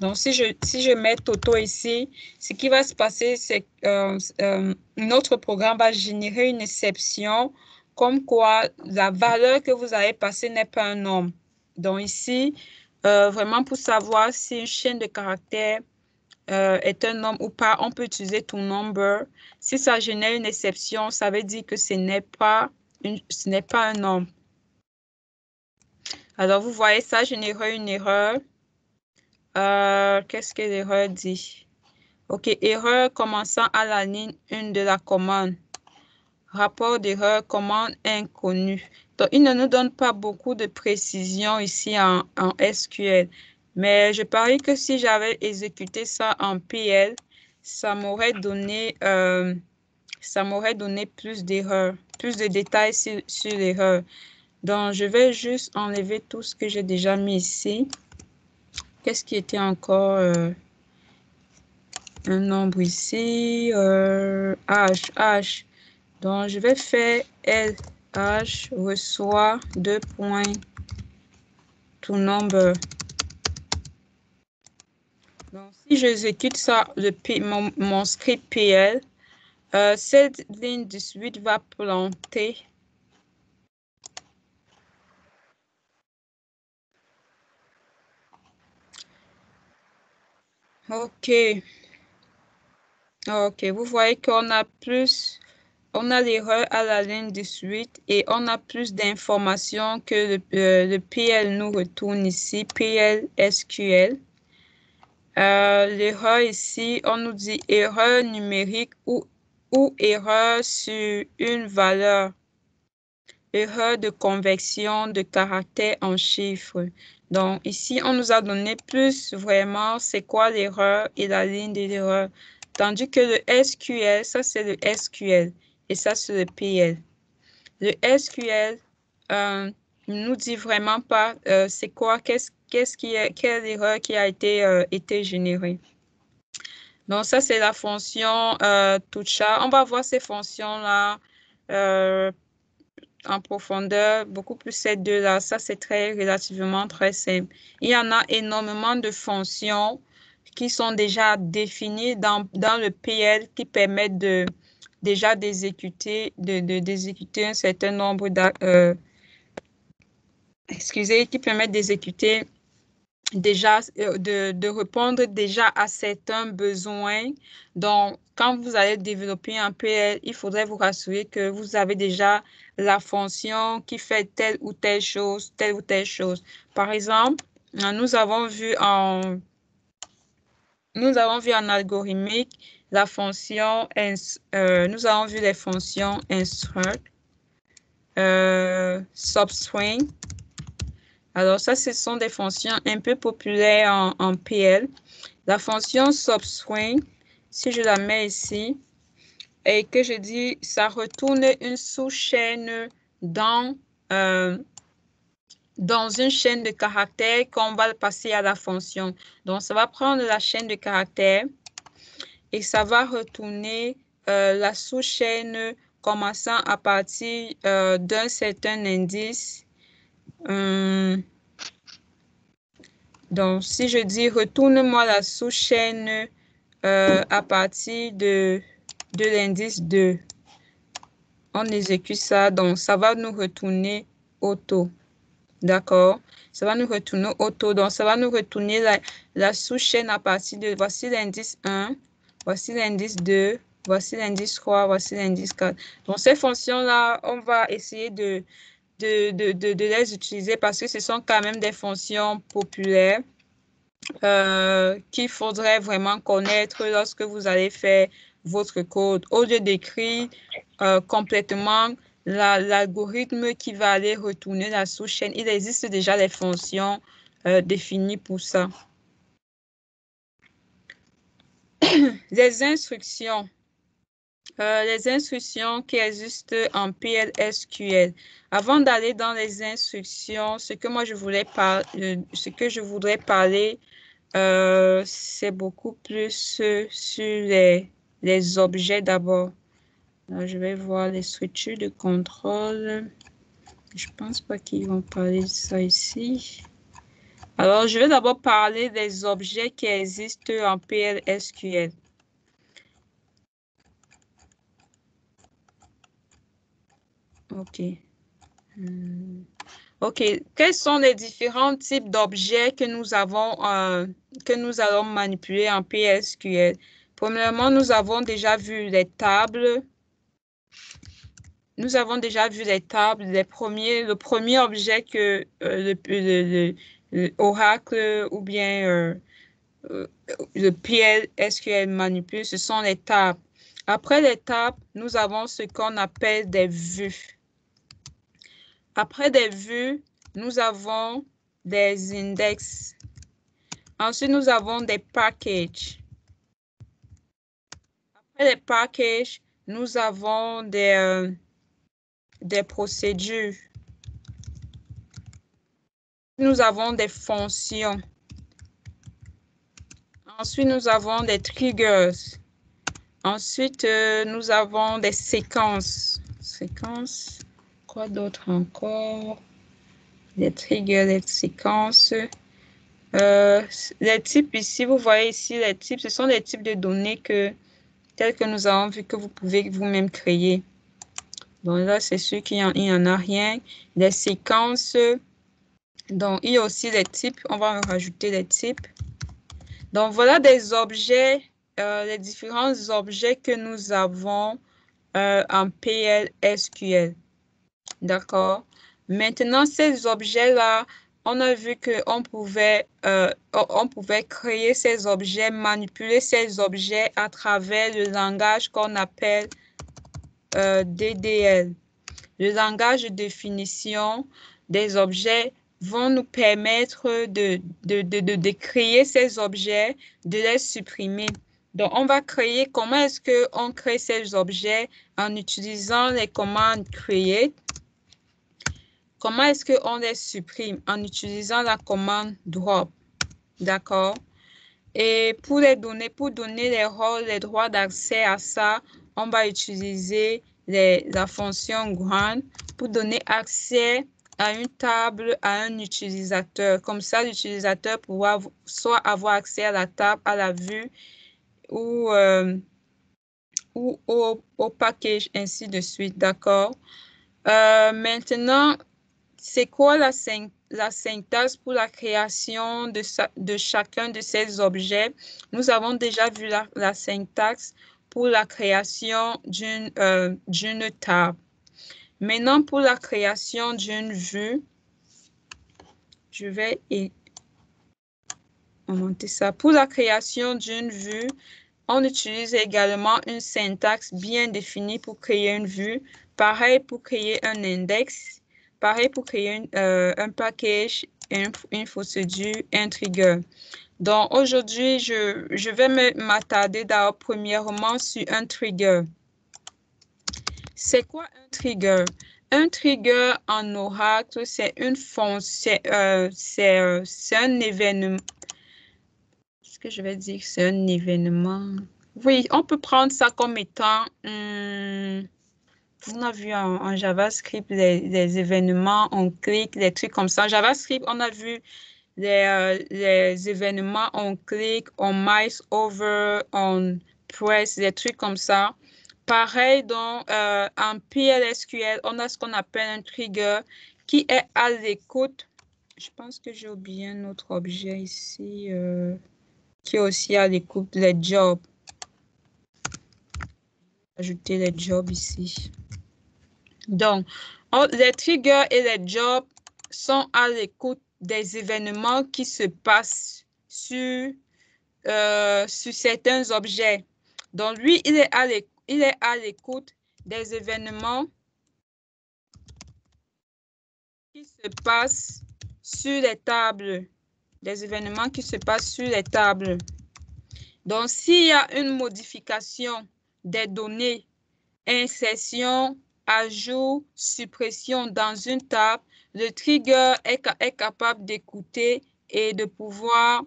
Donc, si je mets Toto ici, ce qui va se passer, c'est que notre programme va générer une exception comme quoi la valeur que vous avez passée n'est pas un nombre. Donc, ici, vraiment pour savoir si une chaîne de caractères est un nombre ou pas, on peut utiliser toNumber. Si ça génère une exception, ça veut dire que ce n'est pas un nombre. Alors, vous voyez, ça génère une erreur. Qu'est-ce que l'erreur dit? OK, erreur commençant à la ligne 1 de la commande. rapport d'erreur commande inconnue. Donc, il ne nous donne pas beaucoup de précision ici en SQL. Mais je parie que si j'avais exécuté ça en PL, ça m'aurait donné plus d'erreurs, plus de détails sur l'erreur. Donc, je vais juste enlever tout ce que j'ai déjà mis ici. Qu'est-ce qui était encore un nombre ici? H. Donc, je vais faire LH reçoit 2 points to number. Donc, si j'exécute ça, mon script PL, cette ligne 18 va planter. OK. OK, vous voyez qu'on a on a l'erreur à la ligne 18 et on a plus d'informations que le PL nous retourne ici, PL SQL. L'erreur ici, on nous dit erreur numérique ou erreur sur une valeur. Erreur de conversion de caractère en chiffres. Donc, ici, on nous a donné plus vraiment c'est quoi l'erreur et la ligne de l'erreur. Tandis que le SQL, ça, c'est le SQL. Et ça, c'est le PL. Le SQL ne nous dit vraiment pas c'est quoi, quelle erreur qui a été générée. Donc, ça, c'est la fonction toucha. On va voir ces fonctions-là en profondeur, beaucoup plus ces deux-là. Ça, c'est relativement très simple. Il y en a énormément de fonctions qui sont déjà définies dans le PL qui permettent déjà d'exécuter d'exécuter un certain nombre qui permettent d'exécuter déjà de répondre déjà à certains besoins. Donc, quand vous allez développer un PL, il faudrait vous rassurer que vous avez déjà la fonction qui fait telle ou telle chose. Par exemple, nous avons vu en algorithmique la fonction, nous avons vu les fonctions instruct, substring. Alors, ça, ce sont des fonctions un peu populaires en PL. La fonction substring, si je la mets ici, et que je dis, ça retourne une sous-chaîne dans une chaîne de caractères qu'on va passer à la fonction. Donc, ça va prendre la chaîne de caractères et ça va retourner la sous-chaîne commençant à partir d'un certain indice. Donc, si je dis retourne-moi la sous-chaîne à partir de l'indice 2, on exécute ça. Donc, ça va nous retourner auto. D'accord? Ça va nous retourner auto. Donc, ça va nous retourner la sous-chaîne à partir de voici l'indice 1, voici l'indice 2, voici l'indice 3, voici l'indice 4. Donc, ces fonctions-là, on va essayer de les utiliser parce que ce sont quand même des fonctions populaires qu'il faudrait vraiment connaître lorsque vous allez faire votre code. Au lieu d'écrire complètement l'algorithme qui va aller retourner la sous-chaîne, il existe déjà des fonctions définies pour ça. Les instructions. Les instructions qui existent en PLSQL. Avant d'aller dans les instructions, ce que je voudrais parler, c'est beaucoup plus sur les objets d'abord. Je vais voir les structures de contrôle. Je pense pas qu'ils vont parler de ça ici. Alors, je vais d'abord parler des objets qui existent en PLSQL. OK. OK. Quels sont les différents types d'objets que nous allons manipuler en PSQL? Premièrement, nous avons déjà vu les tables. Nous avons déjà vu les tables. Le premier objet que Oracle ou bien le PLSQL manipule, ce sont les tables. Après les tables, nous avons ce qu'on appelle des vues. Après des vues, nous avons des index. Ensuite, nous avons des packages. Après les packages, nous avons des procédures. Nous avons des fonctions. Ensuite, nous avons des triggers. Ensuite, nous avons des séquences. Séquences. Quoi d'autre encore? Les triggers, les séquences. Les types ici, vous voyez ici les types, ce sont les types de données tels que nous avons vu que vous pouvez vous-même créer. Donc là, c'est sûr qu'il n'y en a rien. Les séquences. Donc, il y a aussi les types. On va rajouter les types. Donc, voilà des objets, les différents objets que nous avons en PL/SQL. D'accord? Maintenant, ces objets-là, on a vu qu'on pouvait créer ces objets, manipuler ces objets à travers le langage qu'on appelle DDL. Le langage de définition des objets vont nous permettre de créer ces objets, de les supprimer. Donc, on va créer, comment est-ce qu'on crée ces objets en utilisant les commandes create. Comment est-ce qu'on les supprime en utilisant la commande drop. D'accord? Et pour donner les rôles, les droits d'accès à ça, on va utiliser la fonction grant pour donner accès à une table à un utilisateur. Comme ça, l'utilisateur pourra soit avoir accès à la table, à la vue ou au package, ainsi de suite. D'accord? Maintenant, c'est quoi la syntaxe pour la création de chacun de ces objets? Nous avons déjà vu la syntaxe pour la création d'une table. Maintenant, pour la création d'une vue, je vais augmenter ça. Pour la création d'une vue, on utilise également une syntaxe bien définie pour créer une vue. Pareil pour créer un index. Pareil pour créer un package, une procédure, un trigger. Donc, aujourd'hui, je vais m'attarder d'abord premièrement sur un trigger. C'est quoi un trigger? Un trigger en Oracle, c'est une fonction, c'est un événement. Ce que je vais dire, c'est un événement. Oui, on peut prendre ça comme étant, on a vu en JavaScript les événements, on clique, les trucs comme ça. En JavaScript, on a vu les événements, on clique, on mouse over, on press, des trucs comme ça. Pareil, donc, en PLSQL, on a ce qu'on appelle un trigger qui est à l'écoute. Je pense que j'ai oublié un autre objet ici qui est aussi à l'écoute, les jobs. Ajouter les jobs ici. Donc, les triggers et les jobs sont à l'écoute des événements qui se passent sur certains objets. Donc, lui, il est à l'écoute des événements qui se passent sur les tables. Des événements qui se passent sur les tables. Donc, s'il y a une modification des données, insertion, ajout, suppression dans une table, le trigger est capable d'écouter et de pouvoir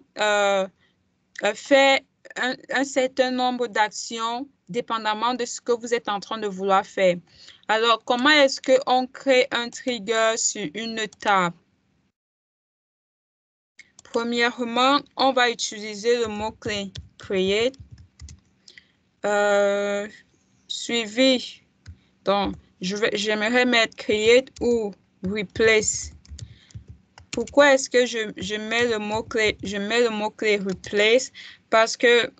faire un certain nombre d'actions dépendamment de ce que vous êtes en train de vouloir faire. Alors, comment est-ce qu'on crée un trigger sur une table? Premièrement, on va utiliser le mot-clé create, suivi. Donc, j'aimerais mettre create ou replace. Pourquoi est-ce que je mets le mot-clé? Je mets le mot-clé replace parce que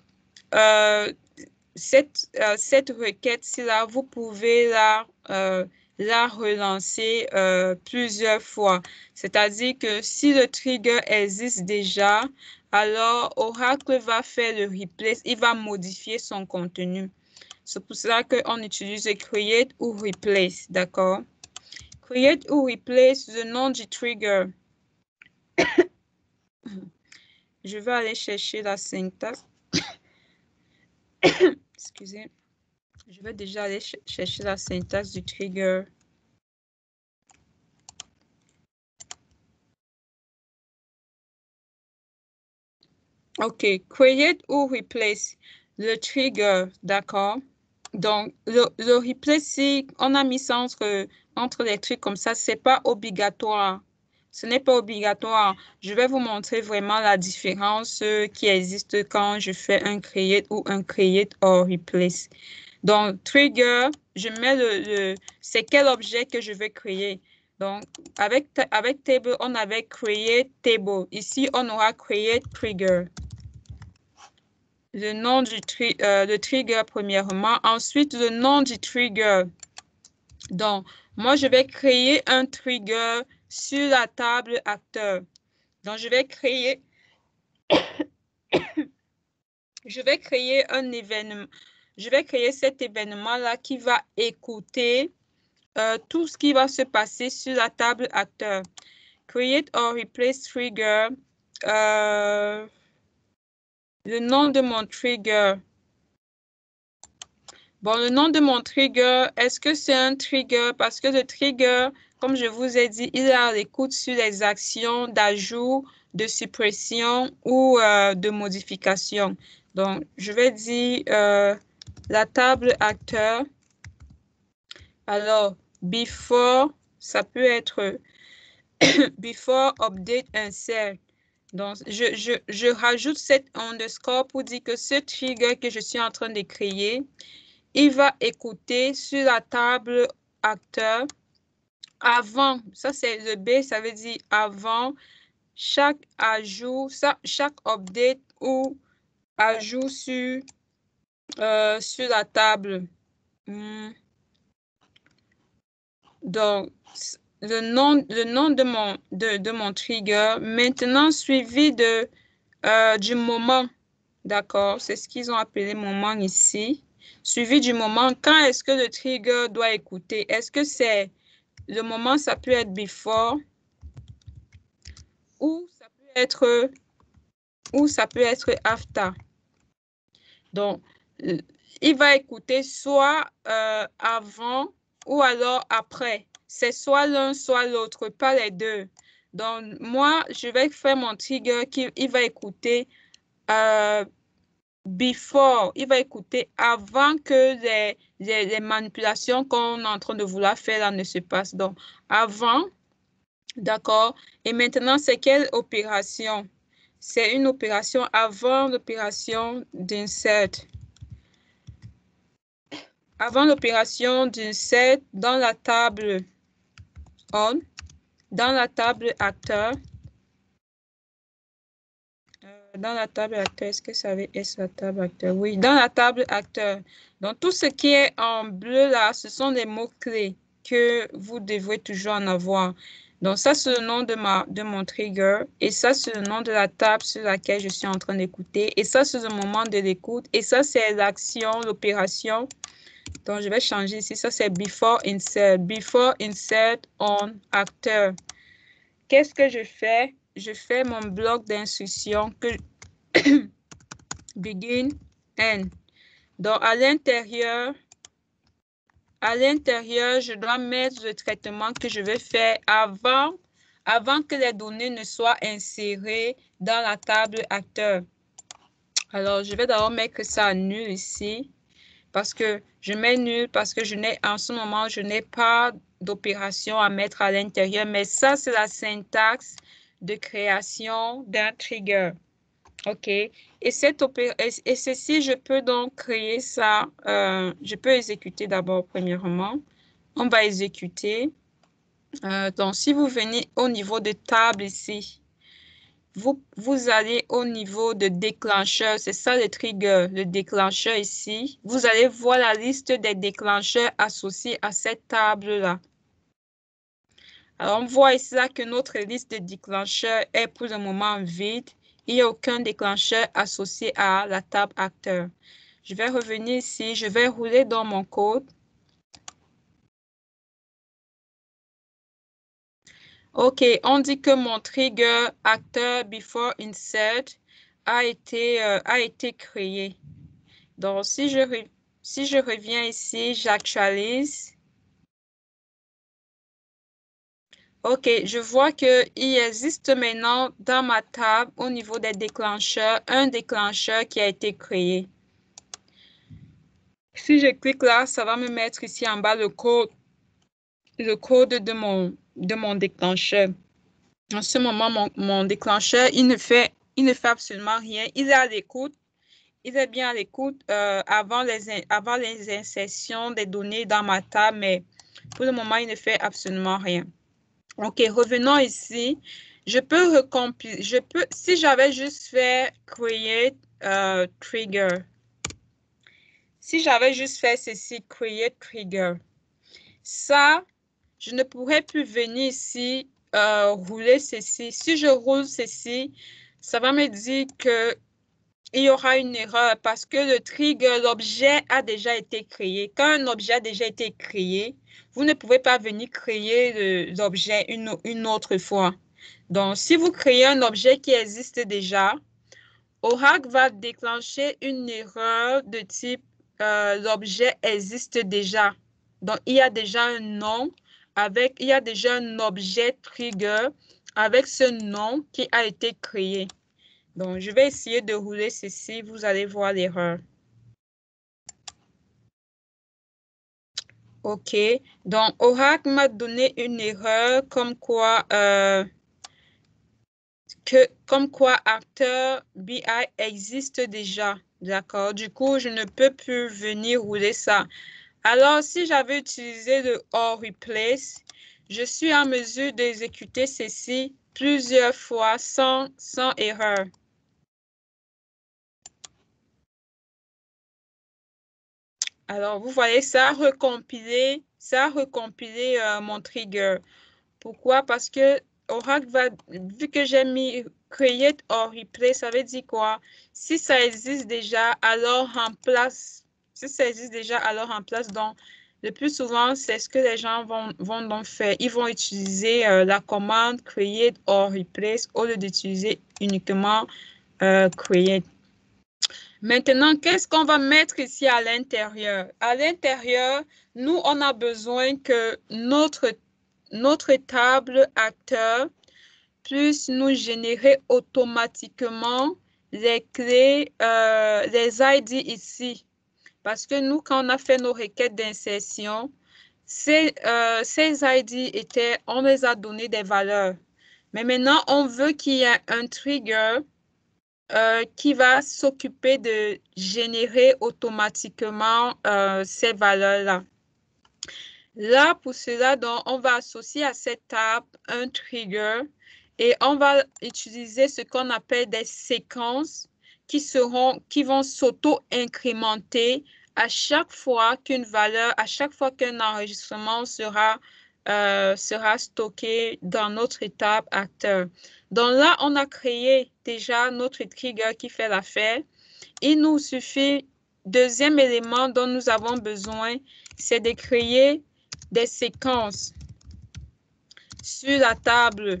cette requête-ci-là, vous pouvez la relancer plusieurs fois. C'est-à-dire que si le trigger existe déjà, alors Oracle va faire le replace, il va modifier son contenu. C'est pour ça qu'on utilise create ou replace, d'accord? Create ou replace le nom du trigger. Je vais aller chercher la syntaxe. Excusez. Je vais déjà aller chercher la syntaxe du trigger. OK. Create ou replace le trigger, d'accord? Donc, le replace, si on a mis ça entre les trucs comme ça, c'est pas obligatoire. Ce n'est pas obligatoire. Je vais vous montrer vraiment la différence qui existe quand je fais un create ou un create or replace. Donc, trigger, je mets c'est quel objet que je vais créer. Donc, avec table, on avait create table. Ici, on aura create trigger. Le nom du trigger premièrement. Ensuite, le nom du trigger. Donc, moi, je vais créer un trigger sur la table acteur. Donc, je vais créer un événement. Je vais créer cet événement-là qui va écouter tout ce qui va se passer sur la table acteur. Create or replace trigger. Le nom de mon trigger. Bon, le nom de mon trigger, est-ce que c'est un trigger? Parce que le trigger, comme je vous ai dit, il est à l'écoute sur les actions d'ajout, de suppression ou de modification. Donc, je vais dire la table acteur. Alors, before, ça peut être before update insert. Donc, je rajoute cette underscore pour dire que ce trigger que je suis en train de créer, il va écouter sur la table acteur avant, ça c'est le B, ça veut dire avant chaque ajout, chaque update ou ajout sur la table. Donc, le nom de mon trigger, maintenant suivi du moment, d'accord? C'est ce qu'ils ont appelé moment ici. Suivi du moment, quand est-ce que le trigger doit écouter? Est-ce que c'est le moment, ça peut être before ou ça peut être after. Donc, il va écouter soit avant ou alors après. C'est soit l'un, soit l'autre, pas les deux. Donc, moi, je vais faire mon trigger il va écouter before. Il va écouter avant que les manipulations qu'on est en train de vouloir faire là ne se passent. Donc, avant, d'accord. Et maintenant, c'est quelle opération? C'est une opération avant l'opération d'insert. Avant l'opération d'insert dans la table on, dans la table acteur. Dans la table acteur, est-ce que ça veut être la table acteur? Oui, dans la table acteur. Donc, tout ce qui est en bleu là, ce sont des mots-clés que vous devrez toujours en avoir. Donc, ça, c'est le nom de mon trigger. Et ça, c'est le nom de la table sur laquelle je suis en train d'écouter. Et ça, c'est le moment de l'écoute. Et ça, c'est l'action, l'opération. Donc, je vais changer ici. Ça, c'est before insert. Before insert on acteur. Qu'est-ce que je fais? Je fais mon bloc d'instruction que begin, end. Donc, à l'intérieur, je dois mettre le traitement que je vais faire avant que les données ne soient insérées dans la table acteur. Alors, je vais d'abord mettre ça à nul ici parce que je mets nul parce que en ce moment, je n'ai pas d'opération à mettre à l'intérieur. Mais ça, c'est la syntaxe de création d'un trigger. OK. Et ceci, je peux donc créer ça. Je peux exécuter d'abord, premièrement. On va exécuter. Donc, si vous venez au niveau de table ici, vous allez au niveau de déclencheur. C'est ça le trigger, le déclencheur ici. Vous allez voir la liste des déclencheurs associés à cette table-là. Alors, on voit ici là que notre liste de déclencheurs est pour le moment vide. Il n'y a aucun déclencheur associé à la table acteur. Je vais revenir ici, je vais rouler dans mon code. OK, on dit que mon trigger acteur before insert a été créé. Donc, si je reviens ici, j'actualise. OK, je vois qu'il existe maintenant dans ma table au niveau des déclencheurs, un déclencheur qui a été créé. Si je clique là, ça va me mettre ici en bas le code de mon déclencheur. En ce moment, mon déclencheur, il ne fait absolument rien. Il est à l'écoute. Il est bien à l'écoute avant les insertions des données dans ma table, mais pour le moment, il ne fait absolument rien. OK, revenons ici. Si j'avais juste fait create trigger. Si j'avais juste fait ceci, create trigger. Ça, je ne pourrais plus venir ici rouler ceci. Si je roule ceci, ça va me dire que il y aura une erreur parce que le trigger, l'objet a déjà été créé. Quand un objet a déjà été créé, vous ne pouvez pas venir créer l'objet une autre fois. Donc, si vous créez un objet qui existe déjà, Oracle va déclencher une erreur de type l'objet existe déjà. Donc, il y a déjà un nom il y a déjà un objet trigger avec ce nom qui a été créé. Donc, je vais essayer de rouler ceci. Vous allez voir l'erreur. OK. Donc, Oracle m'a donné une erreur comme quoi acteur BI existe déjà. D'accord. Du coup, je ne peux plus venir rouler ça. Alors, si j'avais utilisé le or replace, je suis en mesure d'exécuter ceci plusieurs fois sans erreur. Alors, vous voyez, ça a recompilé mon trigger. Pourquoi? Parce que Oracle vu que j'ai mis create or replay, ça veut dire quoi? Si ça existe déjà, alors remplace. Si ça existe déjà, alors remplace. Donc, le plus souvent, c'est ce que les gens vont donc faire. Ils vont utiliser la commande create or replace au lieu d'utiliser uniquement create. Maintenant, qu'est-ce qu'on va mettre ici à l'intérieur? À l'intérieur, nous, on a besoin que notre table acteur puisse nous générer automatiquement les clés, les ID ici. Parce que nous, quand on a fait nos requêtes d'insertion, ces ID on les a donné des valeurs. Mais maintenant, on veut qu'il y ait un trigger qui va s'occuper de générer automatiquement ces valeurs-là. Là, pour cela, donc, on va associer à cette table un trigger et on va utiliser ce qu'on appelle des séquences qui vont s'auto-incrémenter à chaque fois à chaque fois qu'un enregistrement sera stocké dans notre étape acteur. Donc là, on a créé déjà notre trigger qui fait l'affaire. Il nous suffit, deuxième élément dont nous avons besoin, c'est de créer des séquences sur la table.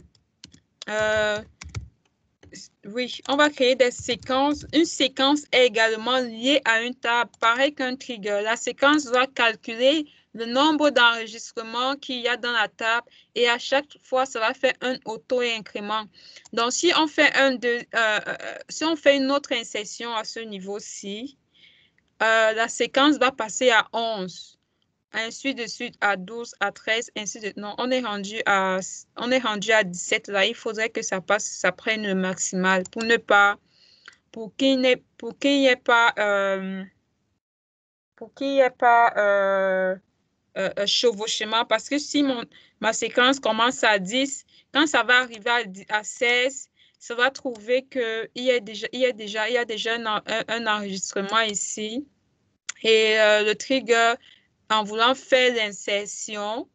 Oui, on va créer des séquences. Une séquence est également liée à une table, pareil qu'un trigger. La séquence doit calculer le nombre d'enregistrements qu'il y a dans la table et à chaque fois, ça va faire un auto-incrément. Donc, si on fait une autre insertion à ce niveau-ci, la séquence va passer à 11. Ainsi de suite à 12, à 13, ainsi de suite. Non, on est rendu à 17 là. Il faudrait que ça prenne le maximal pour qu'il n'y ait pas, chevauchement. Parce que si ma séquence commence à 10, quand ça va arriver à 16, ça va trouver qu'il y a déjà un enregistrement ici. Et le trigger, en voulant faire l'insertion,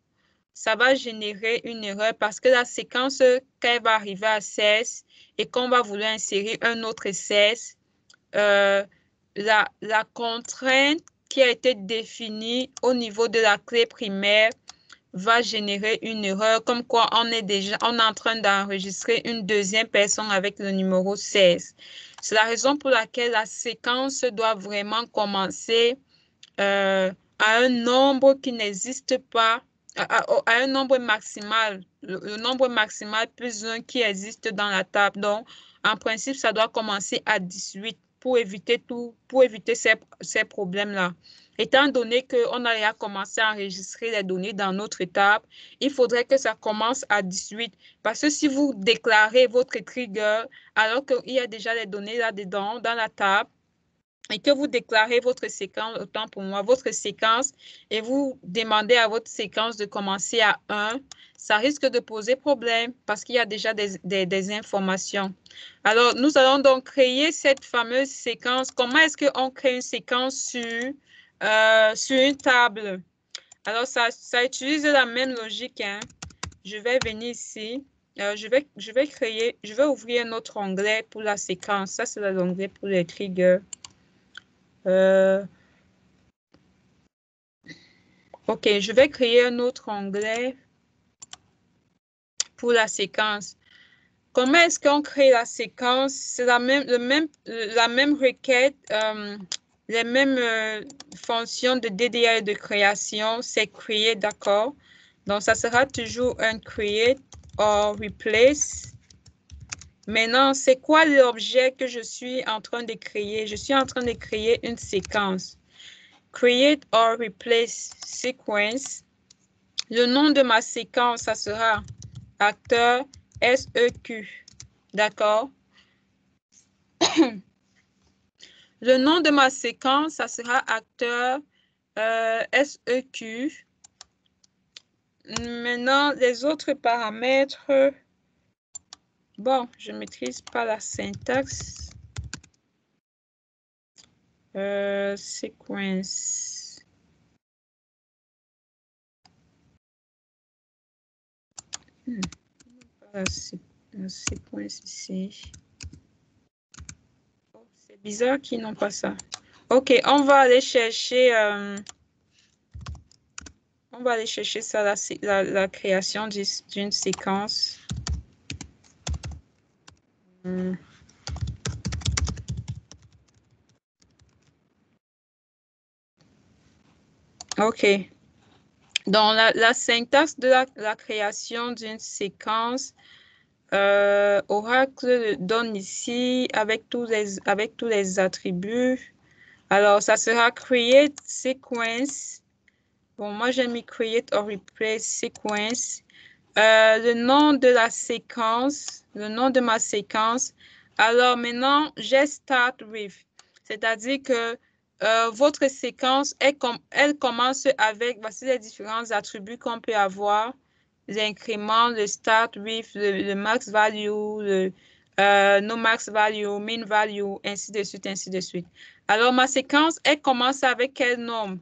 ça va générer une erreur parce que la séquence, quand elle va arriver à 16 et qu'on va vouloir insérer un autre 16, la contrainte qui a été définie au niveau de la clé primaire va générer une erreur, comme quoi on est en train d'enregistrer une deuxième personne avec le numéro 16. C'est la raison pour laquelle la séquence doit vraiment commencer à un nombre qui n'existe pas, à un nombre maximal, le nombre maximal plus 1 qui existe dans la table. Donc, en principe, ça doit commencer à 18 pour éviter ces problèmes-là. Étant donné qu'on a déjà commencé à enregistrer les données dans notre table, il faudrait que ça commence à 18. Parce que si vous déclarez votre trigger alors qu'il y a déjà les données là-dedans, dans la table, et que vous déclarez votre séquence, autant pour moi, votre séquence, et vous demandez à votre séquence de commencer à 1, ça risque de poser problème parce qu'il y a déjà des informations. Alors, nous allons donc créer cette fameuse séquence. Comment est-ce qu'on crée une séquence sur une table? Alors, ça utilise la même logique, hein. Je vais venir ici. Je vais ouvrir un autre onglet pour la séquence. Ça, c'est l'onglet pour les triggers. OK, je vais créer un autre onglet pour la séquence. Comment est-ce qu'on crée la séquence? C'est la même requête, les mêmes fonctions de DDL de création, c'est create, d'accord? Donc, ça sera toujours un create or replace. Maintenant, c'est quoi l'objet que je suis en train de créer? Je suis en train de créer une séquence. Create or replace sequence. Le nom de ma séquence, ça sera acteur SEQ. D'accord? Le nom de ma séquence, ça sera acteur SEQ. Maintenant, les autres paramètres, bon, je ne maîtrise pas la syntaxe. Sequence. La séquence ici. Oh, c'est bizarre qu'ils n'ont pas ça. OK, on va aller chercher ça, la création d'une séquence. OK. Dans la syntaxe de la création d'une séquence, Oracle donne ici avec tous les attributs. Alors, ça sera create sequence. Bon, moi, j'ai mis create or replace sequence. Le nom de la séquence, le nom de ma séquence. Alors, maintenant, j'ai start with. C'est-à-dire que votre séquence, elle commence avec, voici les différents attributs qu'on peut avoir. L'incrément, le start with, le max value, no max value, min value, ainsi de suite, ainsi de suite. Alors, ma séquence, elle commence avec quel nombre?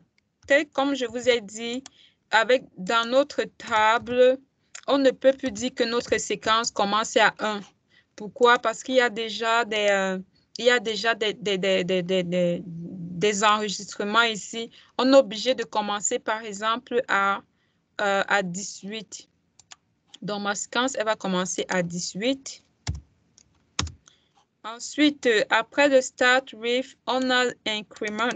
Tel comme je vous ai dit, dans notre table, on ne peut plus dire que notre séquence commence à 1. Pourquoi? Parce qu'il y a déjà des enregistrements ici. On est obligé de commencer, par exemple, à 18. Donc, ma séquence, elle va commencer à 18. Ensuite, après le start with, on a increment.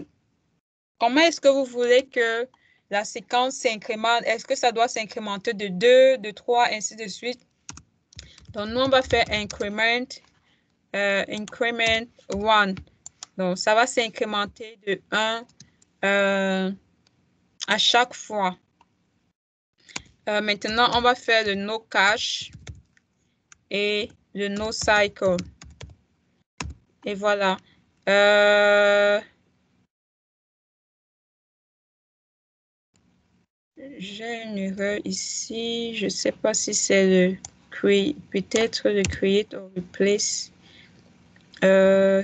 Comment est-ce que vous voulez que la séquence s'incrémente? Est-ce que ça doit s'incrémenter de 2, de 3, ainsi de suite? Donc, nous, on va faire increment 1. Donc, ça va s'incrémenter de 1 à chaque fois. Maintenant, on va faire le no cache et le no cycle. Et voilà. J'ai une erreur ici. Je ne sais pas si c'est le create, peut-être le create or replace.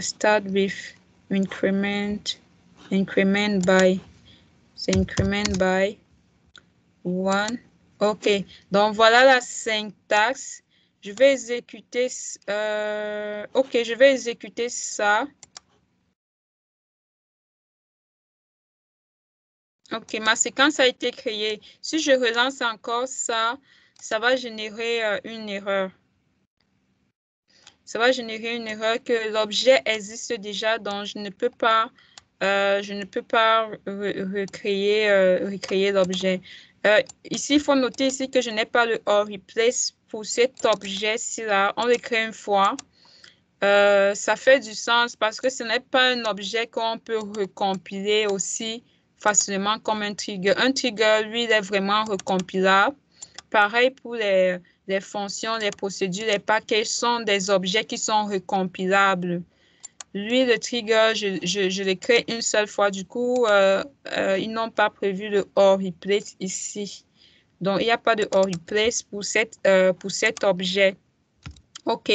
Start with increment by. C'est increment by 1. OK. Donc, voilà la syntaxe. Je vais exécuter. OK, je vais exécuter ça. OK, ma séquence a été créée. Si je relance encore ça, ça va générer une erreur. Ça va générer une erreur que l'objet existe déjà, donc je ne peux pas recréer l'objet. Ici, il faut noter ici que je n'ai pas le or replace pour cet objet-ci là. On le crée une fois. Ça fait du sens parce que ce n'est pas un objet qu'on peut recompiler aussi facilement comme un trigger. Un trigger, lui, il est vraiment recompilable. Pareil pour les fonctions, les procédures, les paquets sont des objets qui sont recompilables. Lui, le trigger, je le crée une seule fois. Du coup, ils n'ont pas prévu le or replace ici. Donc, il n'y a pas de or replace pour cet objet. OK,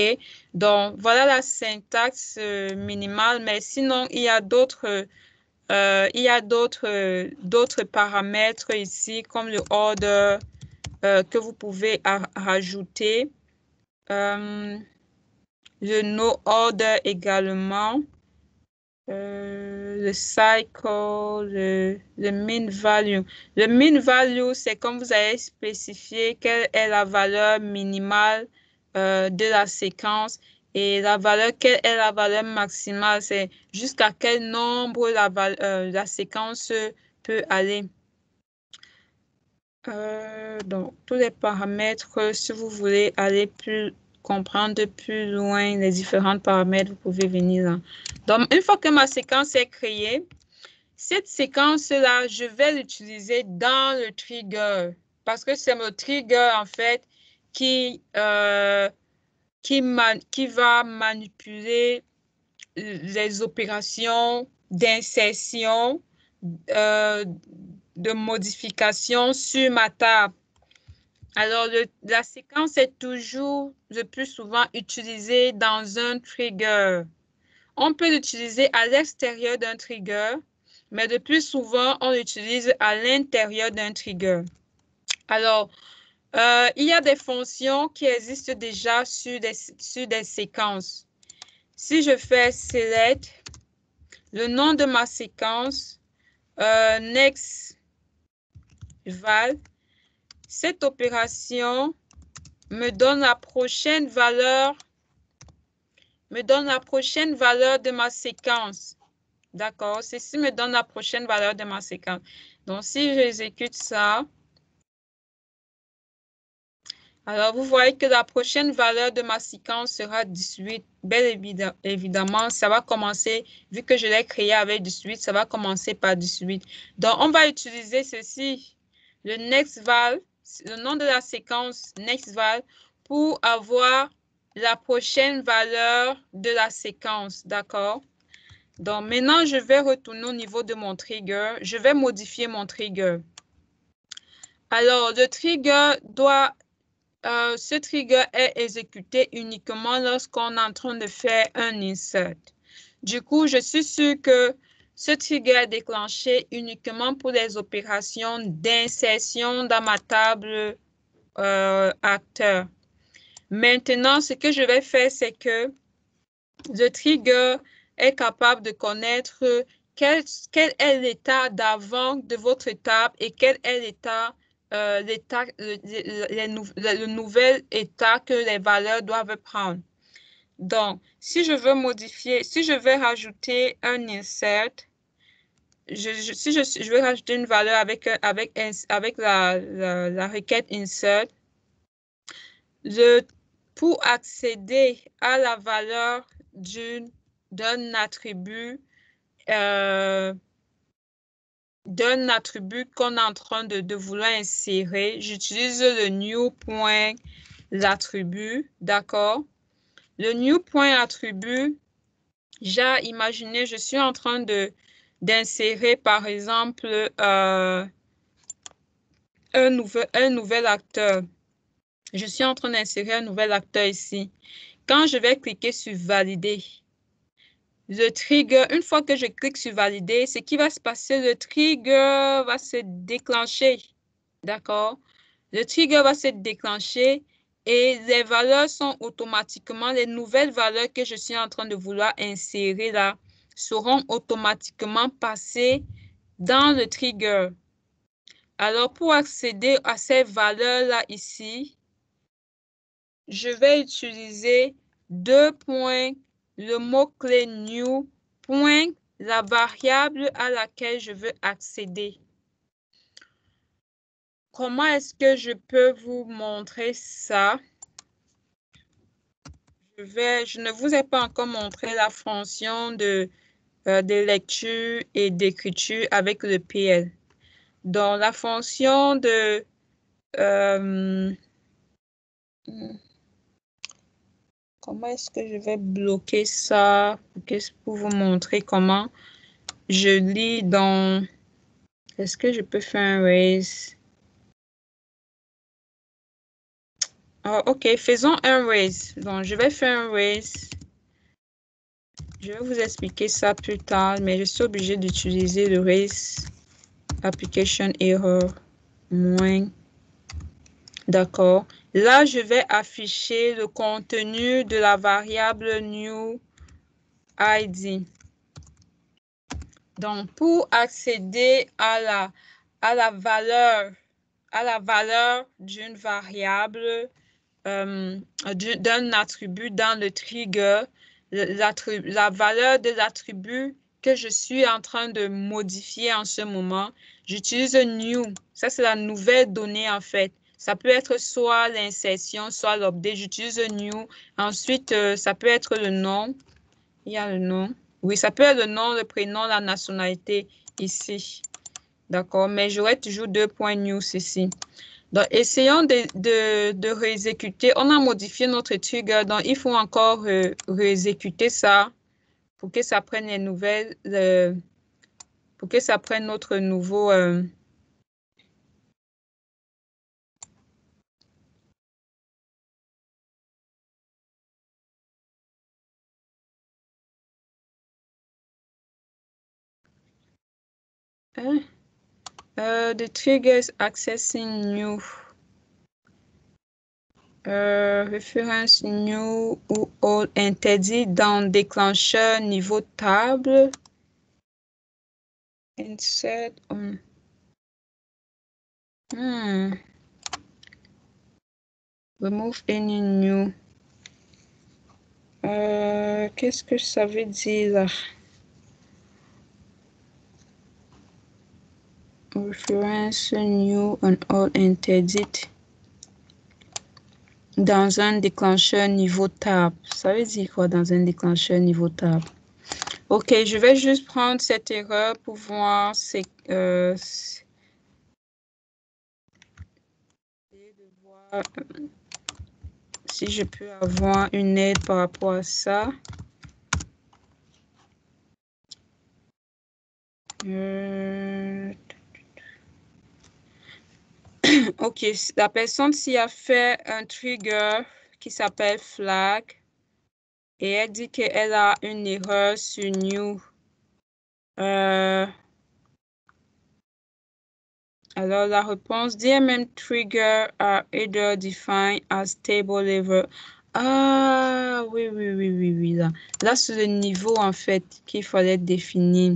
donc voilà la syntaxe minimale, mais sinon, il y a d'autres d'autres paramètres ici, comme le order que vous pouvez rajouter. Le no order également. Le cycle, le mean value. Le mean value, c'est comme vous avez spécifié quelle est la valeur minimale de la séquence et quelle est la valeur maximale, c'est jusqu'à quel nombre la séquence peut aller. Donc, tous les paramètres, si vous voulez comprendre plus loin les différents paramètres, vous pouvez venir là. Donc, une fois que ma séquence est créée, cette séquence-là, je vais l'utiliser dans le trigger parce que c'est le trigger, en fait, qui va manipuler les opérations d'insertion, de modification sur ma table. Alors, la séquence est toujours le plus souvent utilisée dans un trigger. On peut l'utiliser à l'extérieur d'un trigger, mais le plus souvent, on l'utilise à l'intérieur d'un trigger. Alors, il y a des fonctions qui existent déjà sur des séquences. Si je fais select, le nom de ma séquence, next val, cette opération me donne la prochaine valeur de ma séquence. D'accord? Ceci me donne la prochaine valeur de ma séquence. Donc, si j'exécute ça, alors vous voyez que la prochaine valeur de ma séquence sera 18. Bien évidemment, ça va commencer, vu que je l'ai créé avec 18, ça va commencer par 18. Donc, on va utiliser ceci, le nextVal, le nom de la séquence nextVal, pour avoir la prochaine valeur de la séquence. D'accord? Donc, maintenant, je vais retourner au niveau de mon trigger. Je vais modifier mon trigger. Alors, le trigger ce trigger est exécuté uniquement lorsqu'on est en train de faire un insert. Du coup, je suis sûre que ce trigger est déclenché uniquement pour les opérations d'insertion dans ma table acteur. Maintenant, ce que je vais faire, c'est que le trigger est capable de connaître quel est l'état d'avant de votre table et quel est le nouvel état que les valeurs doivent prendre. Donc, si je veux modifier, si je veux rajouter un insert, je veux rajouter une valeur avec la requête insert, pour accéder à la valeur d'un attribut qu'on est en train de vouloir insérer, j'utilise le new.l'attribut, d'accord? Le new.attribut, j'ai imaginé, je suis en train d'insérer, par exemple, un nouvel acteur. Je suis en train d'insérer un nouvel acteur ici. Quand je vais cliquer sur valider, le trigger, une fois que je clique sur valider, ce qui va se passer, le trigger va se déclencher. D'accord? Le trigger va se déclencher et les valeurs sont automatiquement, les nouvelles valeurs que je suis en train de vouloir insérer là, seront automatiquement passées dans le trigger. Alors, pour accéder à ces valeurs-là ici, je vais utiliser deux points, le mot-clé new, point, la variable à laquelle je veux accéder. Comment est-ce que je peux vous montrer ça? Je ne vous ai pas encore montré la fonction de lecture et d'écriture avec le PL. Donc, la fonction de... comment est-ce que je vais bloquer ça pour vous montrer comment je lis dans... Est-ce que je peux faire un raise? Oh, OK, faisons un raise. Donc, je vais faire un raise. Je vais vous expliquer ça plus tard, mais je suis obligée d'utiliser le raise application error moins. D'accord. Là, je vais afficher le contenu de la variable new ID. Donc, pour accéder à la valeur d'une variable, d'un attribut dans le trigger, la valeur de l'attribut que je suis en train de modifier en ce moment, j'utilise new. Ça, c'est la nouvelle donnée en fait. Ça peut être soit l'insertion, soit l'update. J'utilise new. Ensuite, ça peut être le nom. Il y a le nom. Oui, ça peut être le nom, le prénom, la nationalité ici. D'accord, mais j'aurai toujours deux points news ici. Donc, essayons de réexécuter. On a modifié notre trigger, donc il faut encore réexécuter ça pour que ça prenne les nouvelles, pour que ça prenne notre nouveau... the triggers accessing new. Référence new ou all interdit dans déclencheur niveau table. Insert on. Remove any new. Qu'est-ce que ça veut dire là? Référence new on all interdit dans un déclencheur niveau table. Ça veut dire quoi dans un déclencheur niveau table? Ok, je vais juste prendre cette erreur pour voir si je peux avoir une aide par rapport à ça. Ok, la personne s'y a fait un trigger qui s'appelle flag et elle dit qu'elle a une erreur sur new. Alors la réponse, DMM trigger are either defined as table level. Ah oui là. Là c'est le niveau en fait qu'il fallait définir.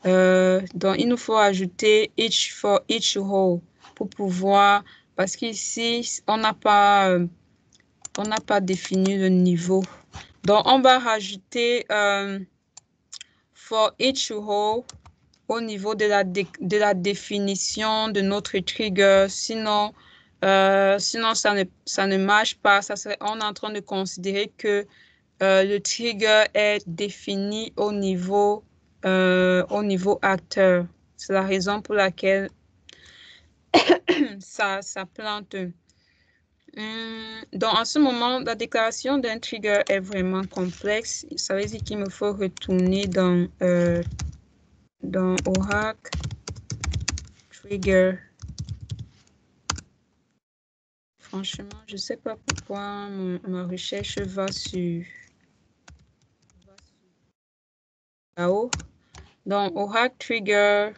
Donc il nous faut ajouter each for each row pour pouvoir, parce qu'ici on n'a pas défini le niveau. Donc on va rajouter for each row au niveau de la définition de notre trigger. Sinon, ça ne marche pas. On est en train de considérer que le trigger est défini au niveau acteur. C'est la raison pour laquelle ça plante. Donc, en ce moment, la déclaration d'un trigger est vraiment complexe. Ça veut dire qu'il me faut retourner dans Oracle Trigger. Franchement, je ne sais pas pourquoi ma recherche va sur là-haut. Donc, Oracle Trigger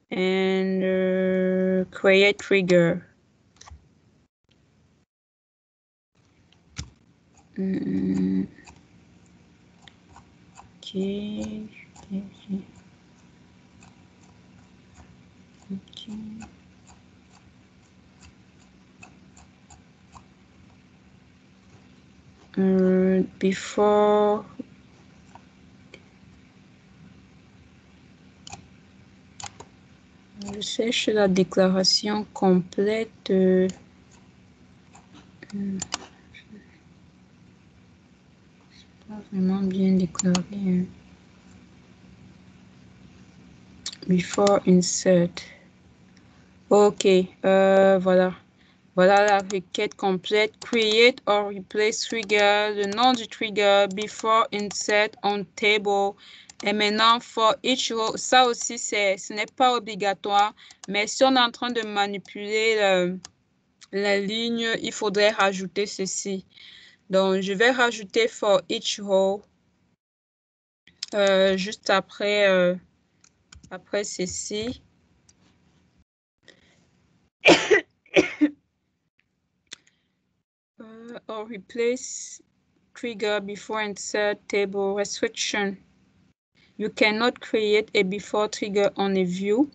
and Create Trigger. Ok. before je cherche la déclaration complète. Pas vraiment bien déclaré. Before insert. Ok, voilà. Voilà la requête complète. Create or replace trigger, le nom du trigger, before insert on table. Et maintenant, for each row, ça aussi, ce n'est pas obligatoire. Mais si on est en train de manipuler la ligne, il faudrait rajouter ceci. Donc, je vais rajouter for each row juste après, après ceci. Or replace trigger before insert table restriction. You cannot create a before trigger on a view.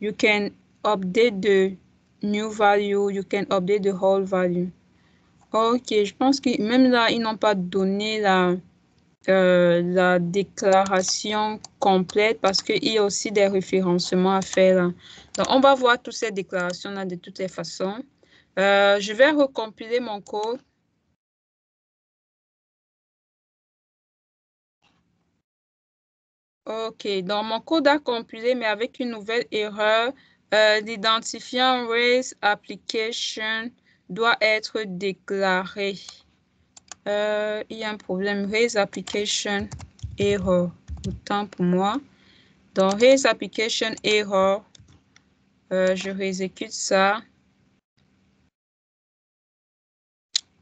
You can update the new value. You can update the whole value. Ok, je pense que même là, ils n'ont pas donné la déclaration complète parce qu'il y a aussi des référencements à faire là. Donc, on va voir toutes ces déclarations-là de toutes les façons. Je vais recompiler mon code. Ok, donc mon code a compilé, mais avec une nouvelle erreur. L'identifiant raise application doit être déclaré. Il y a un problème. Raise application error. Autant pour moi. Donc, raise application error. Je réexécute ça.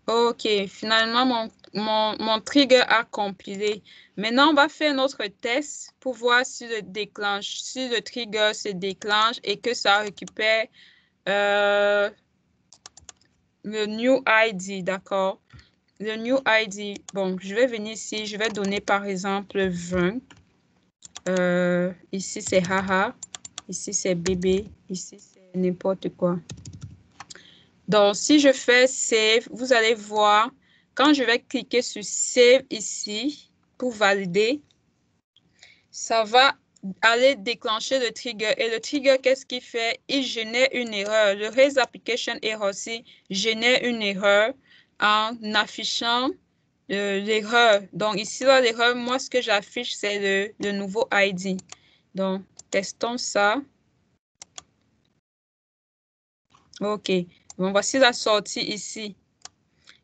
Ok, finalement, mon trigger a compilé. Maintenant, on va faire notre test pour voir si le trigger se déclenche et que ça récupère le new ID, d'accord? Le new ID, bon, je vais venir ici, je vais donner par exemple 20. Ici, c'est haha. Ici, c'est bébé. Ici, c'est n'importe quoi. Donc, si je fais Save, vous allez voir, quand je vais cliquer sur Save ici pour valider, ça va aller déclencher le trigger. Et le trigger, qu'est-ce qu'il fait? Il génère une erreur. Le Raise Application Error aussi génère une erreur en affichant l'erreur. Donc, ici, là, l'erreur, moi, ce que j'affiche, c'est le nouveau ID. Donc, testons ça. OK. Bon, voici la sortie ici.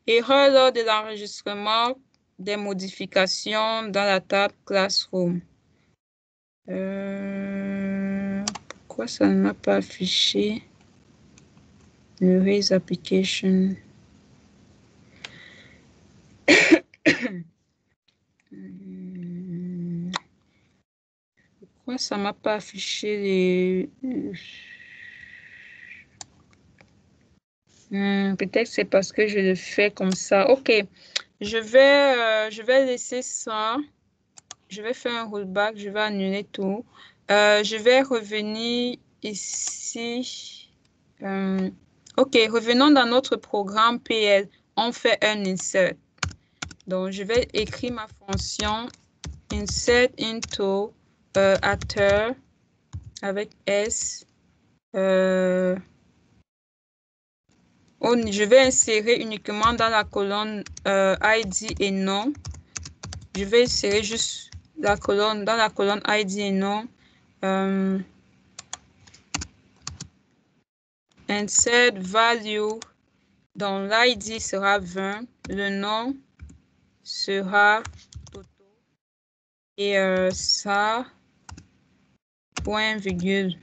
Erreur lors de l'enregistrement des modifications dans la table Classroom. Pourquoi ça ne m'a pas affiché le Raise Application? Pourquoi ça ne m'a pas affiché les... peut-être c'est parce que je le fais comme ça. OK. Je vais laisser ça. Je vais faire un rollback. Je vais annuler tout. Je vais revenir ici. OK. Revenons dans notre programme PL. On fait un insert. Donc, je vais écrire ma fonction insert into acteur avec S. Je vais insérer uniquement dans la colonne ID et nom. Je vais insérer juste la colonne dans la colonne ID et nom. Insert value. Donc l'ID sera 20. Le nom sera Toto. Et ça, point virgule.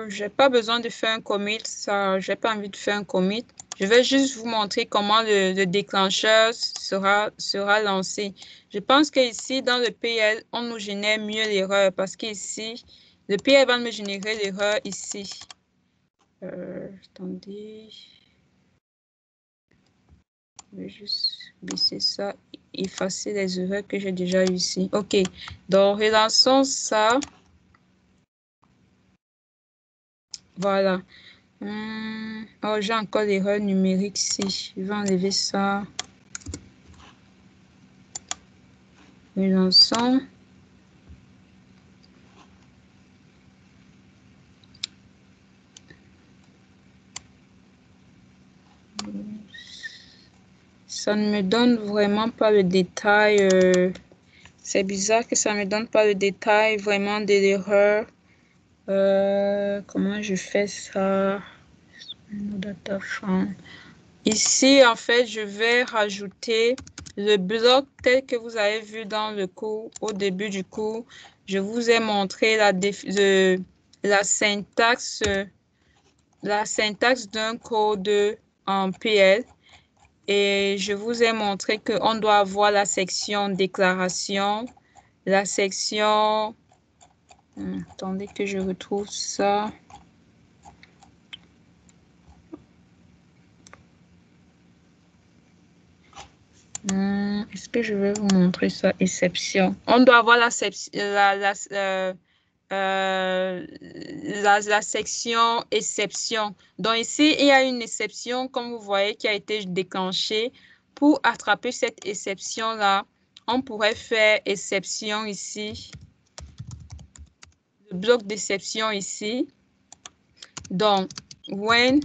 J'ai pas besoin de faire un commit, ça, j'ai pas envie de faire un commit. Je vais juste vous montrer comment le déclencheur sera lancé. Je pense que ici dans le PL, on nous génère mieux l'erreur parce qu'ici, le PL va me générer l'erreur ici. Attendez. Je vais juste baisser ça, effacer les erreurs que j'ai déjà eues ici. OK, donc relançons ça. Voilà. Oh, j'ai encore l'erreur numérique ici. Je vais enlever ça. Relançons. Ça ne me donne vraiment pas le détail. C'est bizarre que ça ne me donne pas le détail vraiment de l'erreur. Comment je fais ça? Data frame. Ici, en fait, je vais rajouter le bloc tel que vous avez vu dans le cours, au début du cours. Je vous ai montré la syntaxe d'un code en PL. Et je vous ai montré qu'on doit avoir la section déclaration, la section... attendez que je retrouve ça. Est-ce que je vais vous montrer ça? Exception. On doit avoir la section exception. Donc ici, il y a une exception, comme vous voyez, qui a été déclenchée. Pour attraper cette exception-là, on pourrait faire exception ici. Le bloc d'exception ici. Donc, when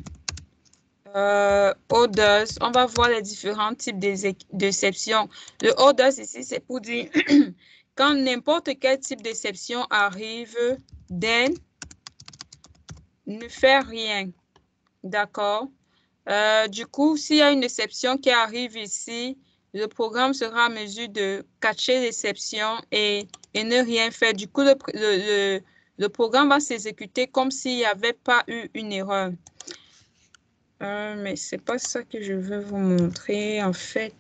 orders, on va voir les différents types d'exceptions. Le orders ici, c'est pour dire quand n'importe quel type d'exception arrive, then ne fait rien. D'accord? Du coup, s'il y a une exception qui arrive ici, le programme sera en mesure de catcher l'exception et ne rien faire. Du coup, le programme va s'exécuter comme s'il n'y avait pas eu une erreur. Mais c'est pas ça que je veux vous montrer. En fait,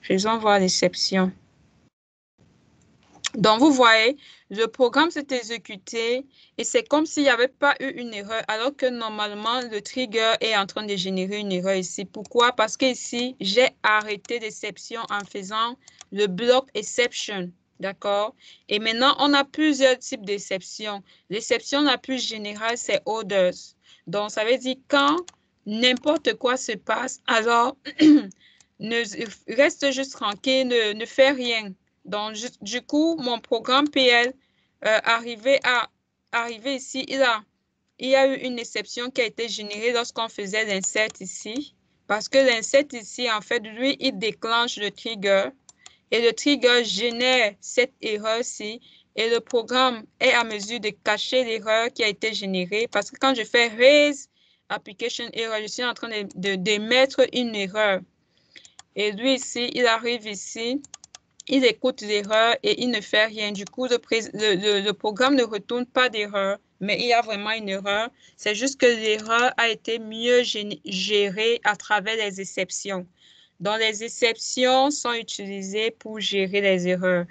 faisons voir l'exception. Donc, vous voyez, le programme s'est exécuté et c'est comme s'il n'y avait pas eu une erreur, alors que normalement, le trigger est en train de générer une erreur ici. Pourquoi? Parce que ici, j'ai arrêté l'exception en faisant le bloc exception. D'accord? Et maintenant, on a plusieurs types d'exceptions. L'exception la plus générale, c'est orders. Donc, ça veut dire quand n'importe quoi se passe, alors reste juste tranquille, ne fais rien. Donc, du coup, mon programme PL, arrivé ici, il y a eu une exception qui a été générée lorsqu'on faisait l'insert ici. Parce que l'insert ici, en fait, lui, il déclenche le trigger. Et le trigger génère cette erreur-ci. Et le programme est à mesure de cacher l'erreur qui a été générée. Parce que quand je fais raise application error, je suis en train d'émettre une erreur. Et lui ici, il arrive ici. Il écoute l'erreur et il ne fait rien. Du coup, le programme ne retourne pas d'erreur, mais il y a vraiment une erreur. C'est juste que l'erreur a été mieux gérée à travers les exceptions. Donc, les exceptions sont utilisées pour gérer les erreurs.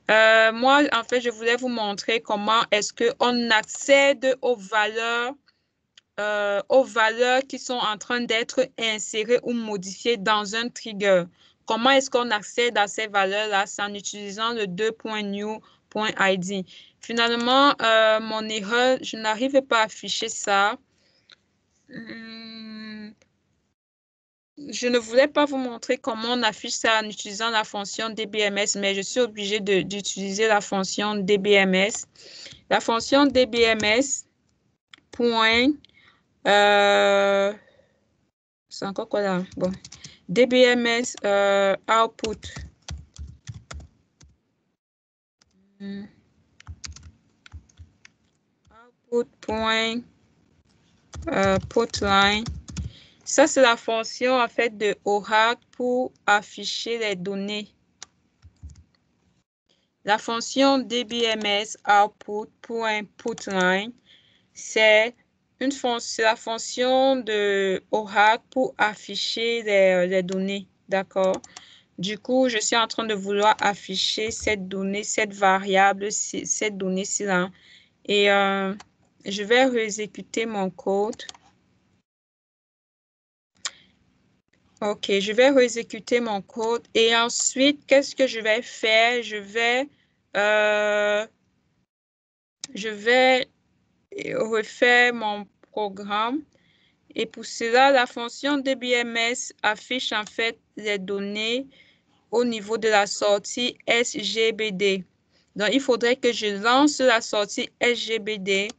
Moi, en fait, je voulais vous montrer comment est-ce qu'on accède aux valeurs qui sont en train d'être insérées ou modifiées dans un trigger. Comment est-ce qu'on accède à ces valeurs-là? C'est en utilisant le 2.new.id. Finalement, mon erreur, je n'arrive pas à afficher ça. Je ne voulais pas vous montrer comment on affiche ça en utilisant la fonction dbms, mais je suis obligée d'utiliser la fonction dbms. La fonction dbms, c'est encore quoi là? Bon. dbms output. Output.putLine. Ça, c'est la fonction en fait de Oracle pour afficher les données. La fonction dbms output.putLine, c'est la fonction de Oracle pour afficher les données. D'accord? Du coup, je suis en train de vouloir afficher cette donnée, cette variable, cette donnée-ci là. Et je vais réexécuter mon code. OK, je vais réexécuter mon code. Et ensuite, qu'est-ce que je vais faire? Je vais refaire mon programme. Et pour cela, la fonction DBMS affiche en fait les données au niveau de la sortie SGBD. Donc, il faudrait que je lance la sortie SGBD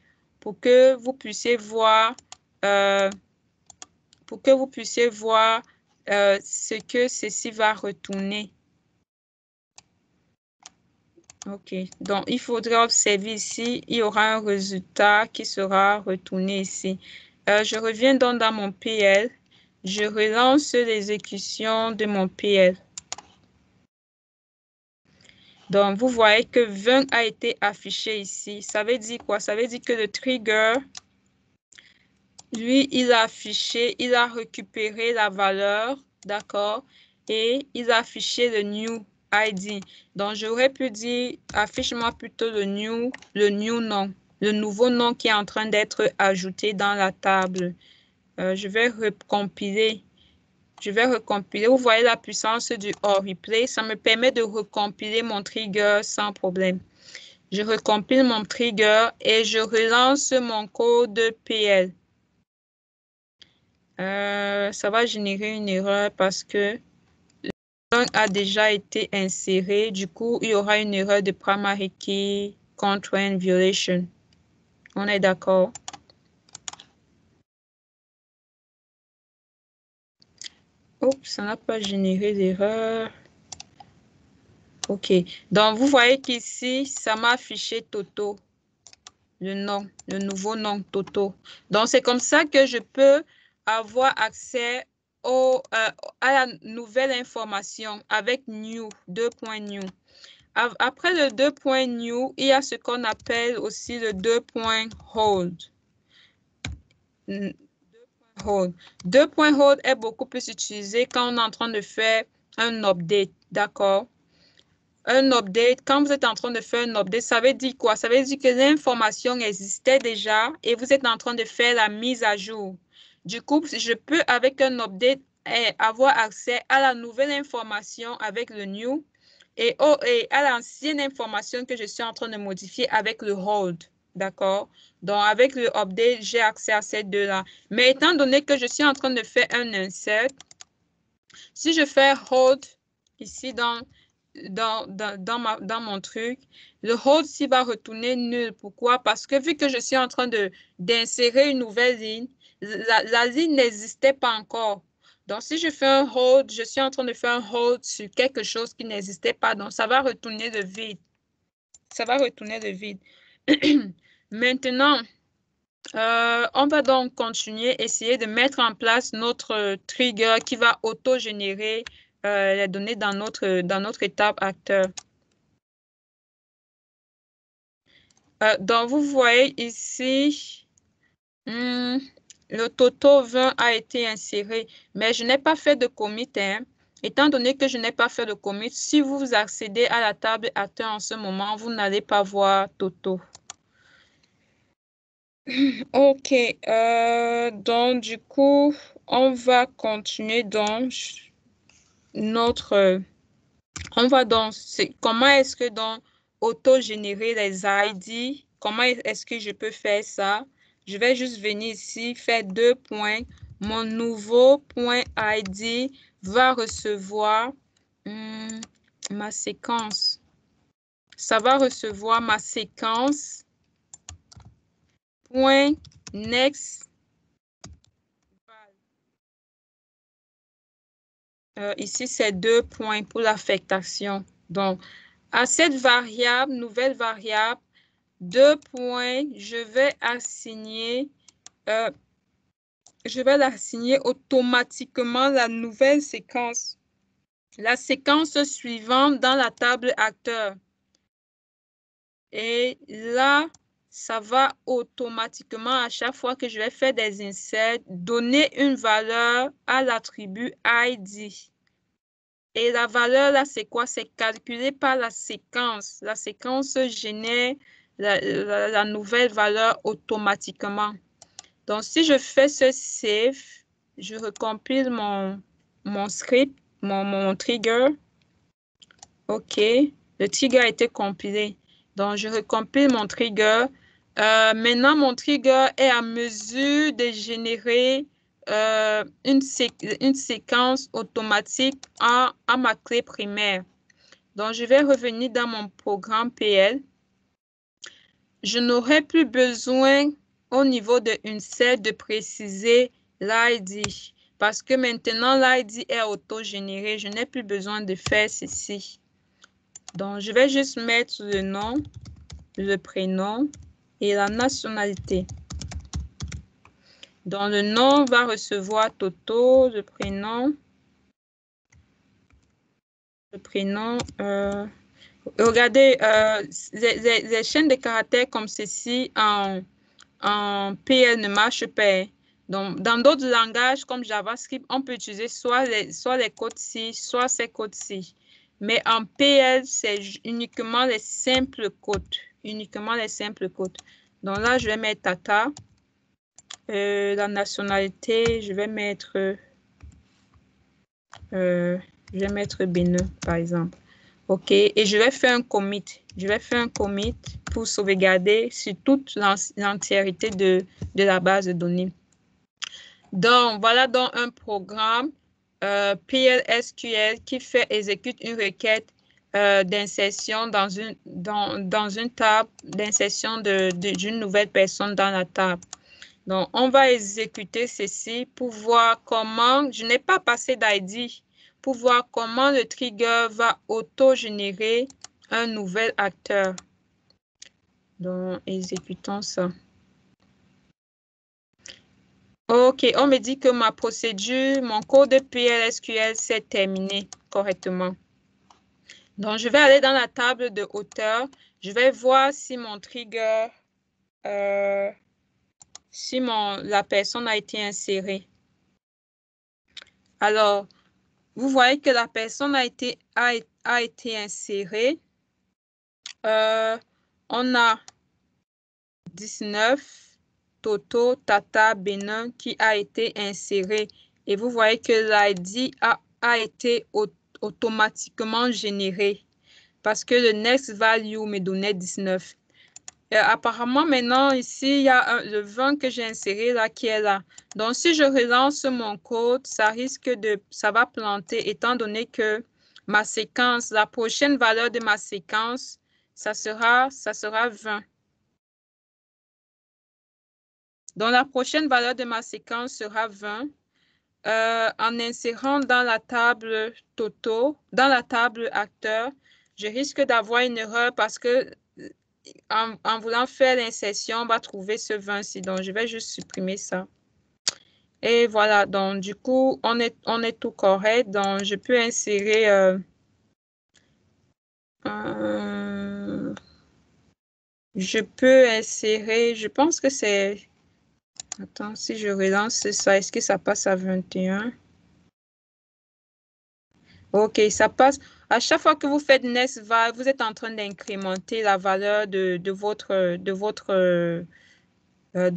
pour que vous puissiez voir, ce que ceci va retourner. OK. Donc, il faudra observer ici, il y aura un résultat qui sera retourné ici. Je reviens donc dans mon PL. Je relance l'exécution de mon PL. Donc, vous voyez que 20 a été affiché ici. Ça veut dire quoi? Ça veut dire que le trigger, lui, il a affiché, il a récupéré la valeur, d'accord? Et il a affiché le new ID. Donc, j'aurais pu dire, affiche-moi plutôt le new nom, le nouveau nom qui est en train d'être ajouté dans la table. Je vais recompiler. Vous voyez la puissance du hors replay. Ça me permet de recompiler mon trigger sans problème. Je recompile mon trigger et je relance mon code PL. Ça va générer une erreur parce que le a déjà été inséré. Du coup, il y aura une erreur de primary key constraint violation. On est d'accord? Oups, ça n'a pas généré d'erreur. OK. Donc, vous voyez qu'ici, ça m'a affiché Toto. Le nom, le nouveau nom Toto. Donc, c'est comme ça que je peux avoir accès à la nouvelle information avec new, 2.new. Après le 2.new, il y a ce qu'on appelle aussi le 2.hold. 2.hold est beaucoup plus utilisé quand on est en train de faire un update, d'accord? Un update, quand vous êtes en train de faire un update, ça veut dire quoi? Ça veut dire que l'information existait déjà et vous êtes en train de faire la mise à jour. Du coup, je peux, avec un update, avoir accès à la nouvelle information avec le new et à l'ancienne information que je suis en train de modifier avec le hold. D'accord? Donc, avec le update, j'ai accès à ces deux-là. Mais étant donné que je suis en train de faire un insert, si je fais hold ici dans mon truc, le hold ici va retourner nul. Pourquoi? Parce que vu que je suis en train d'insérer une nouvelle ligne, la ligne n'existait pas encore. Donc, si je fais un hold, je suis en train de faire un hold sur quelque chose qui n'existait pas. Donc, ça va retourner le vide. Ça va retourner le vide. Maintenant, on va donc continuer, essayer de mettre en place notre trigger qui va auto-générer les données dans notre étape acteur. Donc, vous voyez ici, le Toto 20 a été inséré, mais je n'ai pas fait de commit. Hein. Étant donné que je n'ai pas fait de commit, si vous accédez à la table acteur en ce moment, vous n'allez pas voir Toto. OK. Donc, du coup, on va continuer dans notre... On va dans... Comment est-ce que dans auto-générer les ID, comment est-ce que je peux faire ça? Je vais juste venir ici, faire 2 points. Mon nouveau point ID va recevoir ma séquence. Ça va recevoir ma séquence point next. Ici, c'est 2 points pour l'affectation. Donc, à cette variable, nouvelle variable, 2 points, je vais l'assigner automatiquement la nouvelle séquence. La séquence suivante dans la table acteur. Et là, ça va automatiquement, à chaque fois que je vais faire des inserts, donner une valeur à l'attribut ID. Et la valeur, là, c'est quoi? C'est calculé par la séquence. La séquence génère la nouvelle valeur automatiquement. Donc, si je fais ce save, je recompile mon script, mon trigger. OK. Le trigger a été compilé. Donc, je recompile mon trigger. Maintenant, mon trigger est à mesure de générer une séquence automatique à ma clé primaire. Donc, je vais revenir dans mon programme PL. Je n'aurai plus besoin au niveau de Unsert de préciser l'ID parce que maintenant, l'ID est auto-généré. Je n'ai plus besoin de faire ceci. Donc, je vais juste mettre le nom, le prénom et la nationalité. Donc, le nom va recevoir Toto, le prénom. Regardez, les chaînes de caractères comme ceci en PL ne marchent pas. Donc, dans d'autres langages comme JavaScript, on peut utiliser soit les codes-ci, soit ces codes-ci. Mais en PL, c'est uniquement les simples codes. Uniquement les simples codes. Donc là, je vais mettre Tata. La nationalité, je vais mettre Bénin, par exemple. OK. Et je vais faire un commit. Je vais faire un commit pour sauvegarder sur toute l'entièreté de la base de données. Donc, voilà donc un programme PLSQL qui exécute une requête d'insertion dans une table, d'insertion d'une nouvelle personne dans la table. Donc, on va exécuter ceci pour voir comment, je n'ai pas passé d'ID, pour voir comment le trigger va auto-générer un nouvel acteur. Donc, exécutons ça. OK, on me dit que ma procédure, mon code PLSQL s'est terminé correctement. Donc, je vais aller dans la table de hauteur. Je vais voir si mon trigger, si la personne a été insérée. Alors, vous voyez que la personne a été insérée. On a 19, Toto, Tata, Bénin qui a été inséré. Et vous voyez que l'ID a été automatiquement généré parce que le next value me donnait 19. Apparemment, maintenant, ici, il y a le 20 que j'ai inséré là qui est là. Donc, si je relance mon code, ça va planter étant donné que ma séquence, la prochaine valeur de ma séquence, ça sera 20. Donc, la prochaine valeur de ma séquence sera 20. En insérant dans la table Toto, dans la table acteur, je risque d'avoir une erreur parce que en voulant faire l'insertion, on va trouver ce 20-ci. Donc, je vais juste supprimer ça. Et voilà, donc du coup, on est tout correct. Donc, je peux insérer... je pense que c'est... Attends, si je relance ça, est-ce que ça passe à 21? OK, ça passe. À chaque fois que vous faites NestVal, vous êtes en train d'incrémenter la valeur de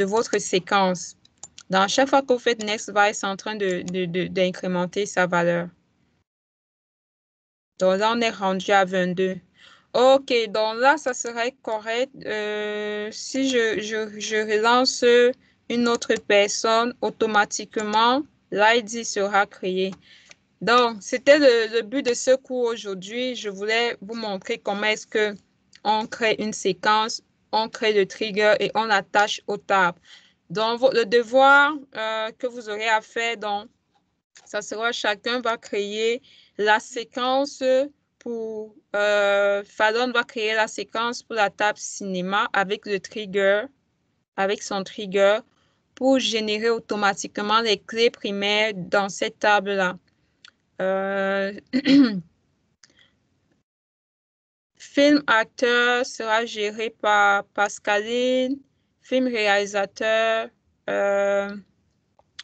votre séquence. Donc, chaque fois que vous faites NestVal, c'est en train d'incrémenter sa valeur. Donc là, on est rendu à 22. OK, donc là, ça serait correct. Si je relance une autre personne, automatiquement, l'ID sera créé. Donc, c'était le but de ce cours aujourd'hui. Je voulais vous montrer comment est-ce qu'on crée une séquence, on crée le trigger et on l'attache aux tables. Donc, le devoir que vous aurez à faire, donc, ça sera chacun va créer la séquence pour... Fallon va créer la séquence pour la table cinéma avec le trigger, avec son trigger pour générer automatiquement les clés primaires dans cette table-là. Film acteur sera géré par Pascaline, film réalisateur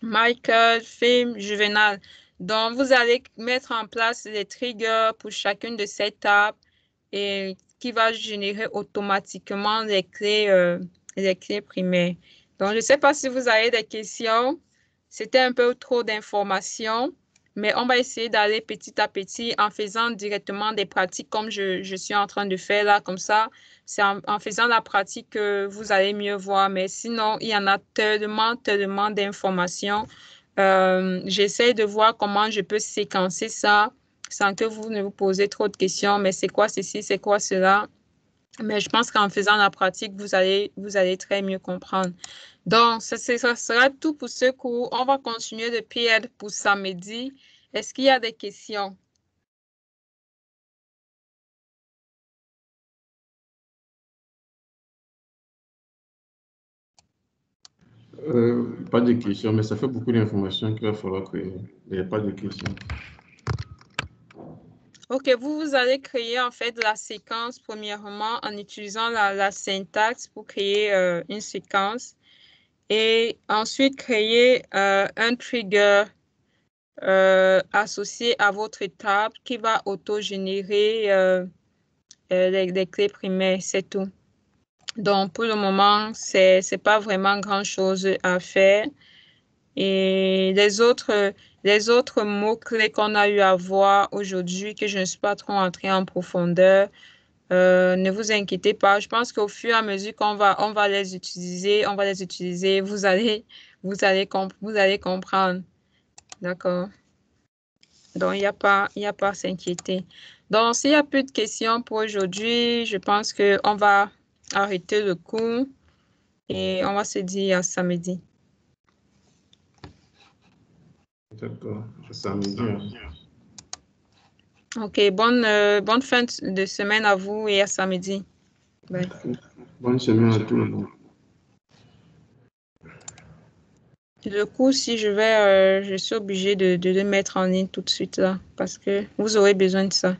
Michael, film Juvenal. Donc, vous allez mettre en place les triggers pour chacune de ces tables et qui va générer automatiquement les clés primaires. Donc, je ne sais pas si vous avez des questions. C'était un peu trop d'informations. Mais on va essayer d'aller petit à petit en faisant directement des pratiques comme je suis en train de faire là, comme ça. C'est en faisant la pratique que vous allez mieux voir. Mais sinon, il y en a tellement, tellement d'informations. J'essaie de voir comment je peux séquencer ça sans que vous ne vous posez trop de questions. Mais c'est quoi ceci, c'est quoi cela? Mais je pense qu'en faisant la pratique, vous allez très mieux comprendre. Donc, ça sera tout pour ce cours. On va continuer de PR pour samedi. Est-ce qu'il y a des questions? Pas de questions, mais ça fait beaucoup d'informations qu'il va falloir créer. Il n'y a pas de questions. OK, vous allez créer en fait la séquence premièrement en utilisant la syntaxe pour créer une séquence et ensuite créer un trigger associé à votre étape qui va auto-générer les clés primaires, c'est tout. Donc, pour le moment, c'est pas vraiment grand-chose à faire. Et les autres mots-clés qu'on a eu à voir aujourd'hui, que je ne suis pas trop entrée en profondeur, ne vous inquiétez pas. Je pense qu'au fur et à mesure on va les utiliser, vous allez comprendre. D'accord? Donc, il y a pas à s'inquiéter. Donc, s'il n'y a plus de questions pour aujourd'hui, je pense qu'on va arrêter le cours et on va se dire à samedi. D'accord. Samedi. OK, bonne fin de semaine à vous et à samedi. Bye. Bonne semaine à tout le monde. Le cours, si je suis obligée de le mettre en ligne tout de suite là, parce que vous aurez besoin de ça.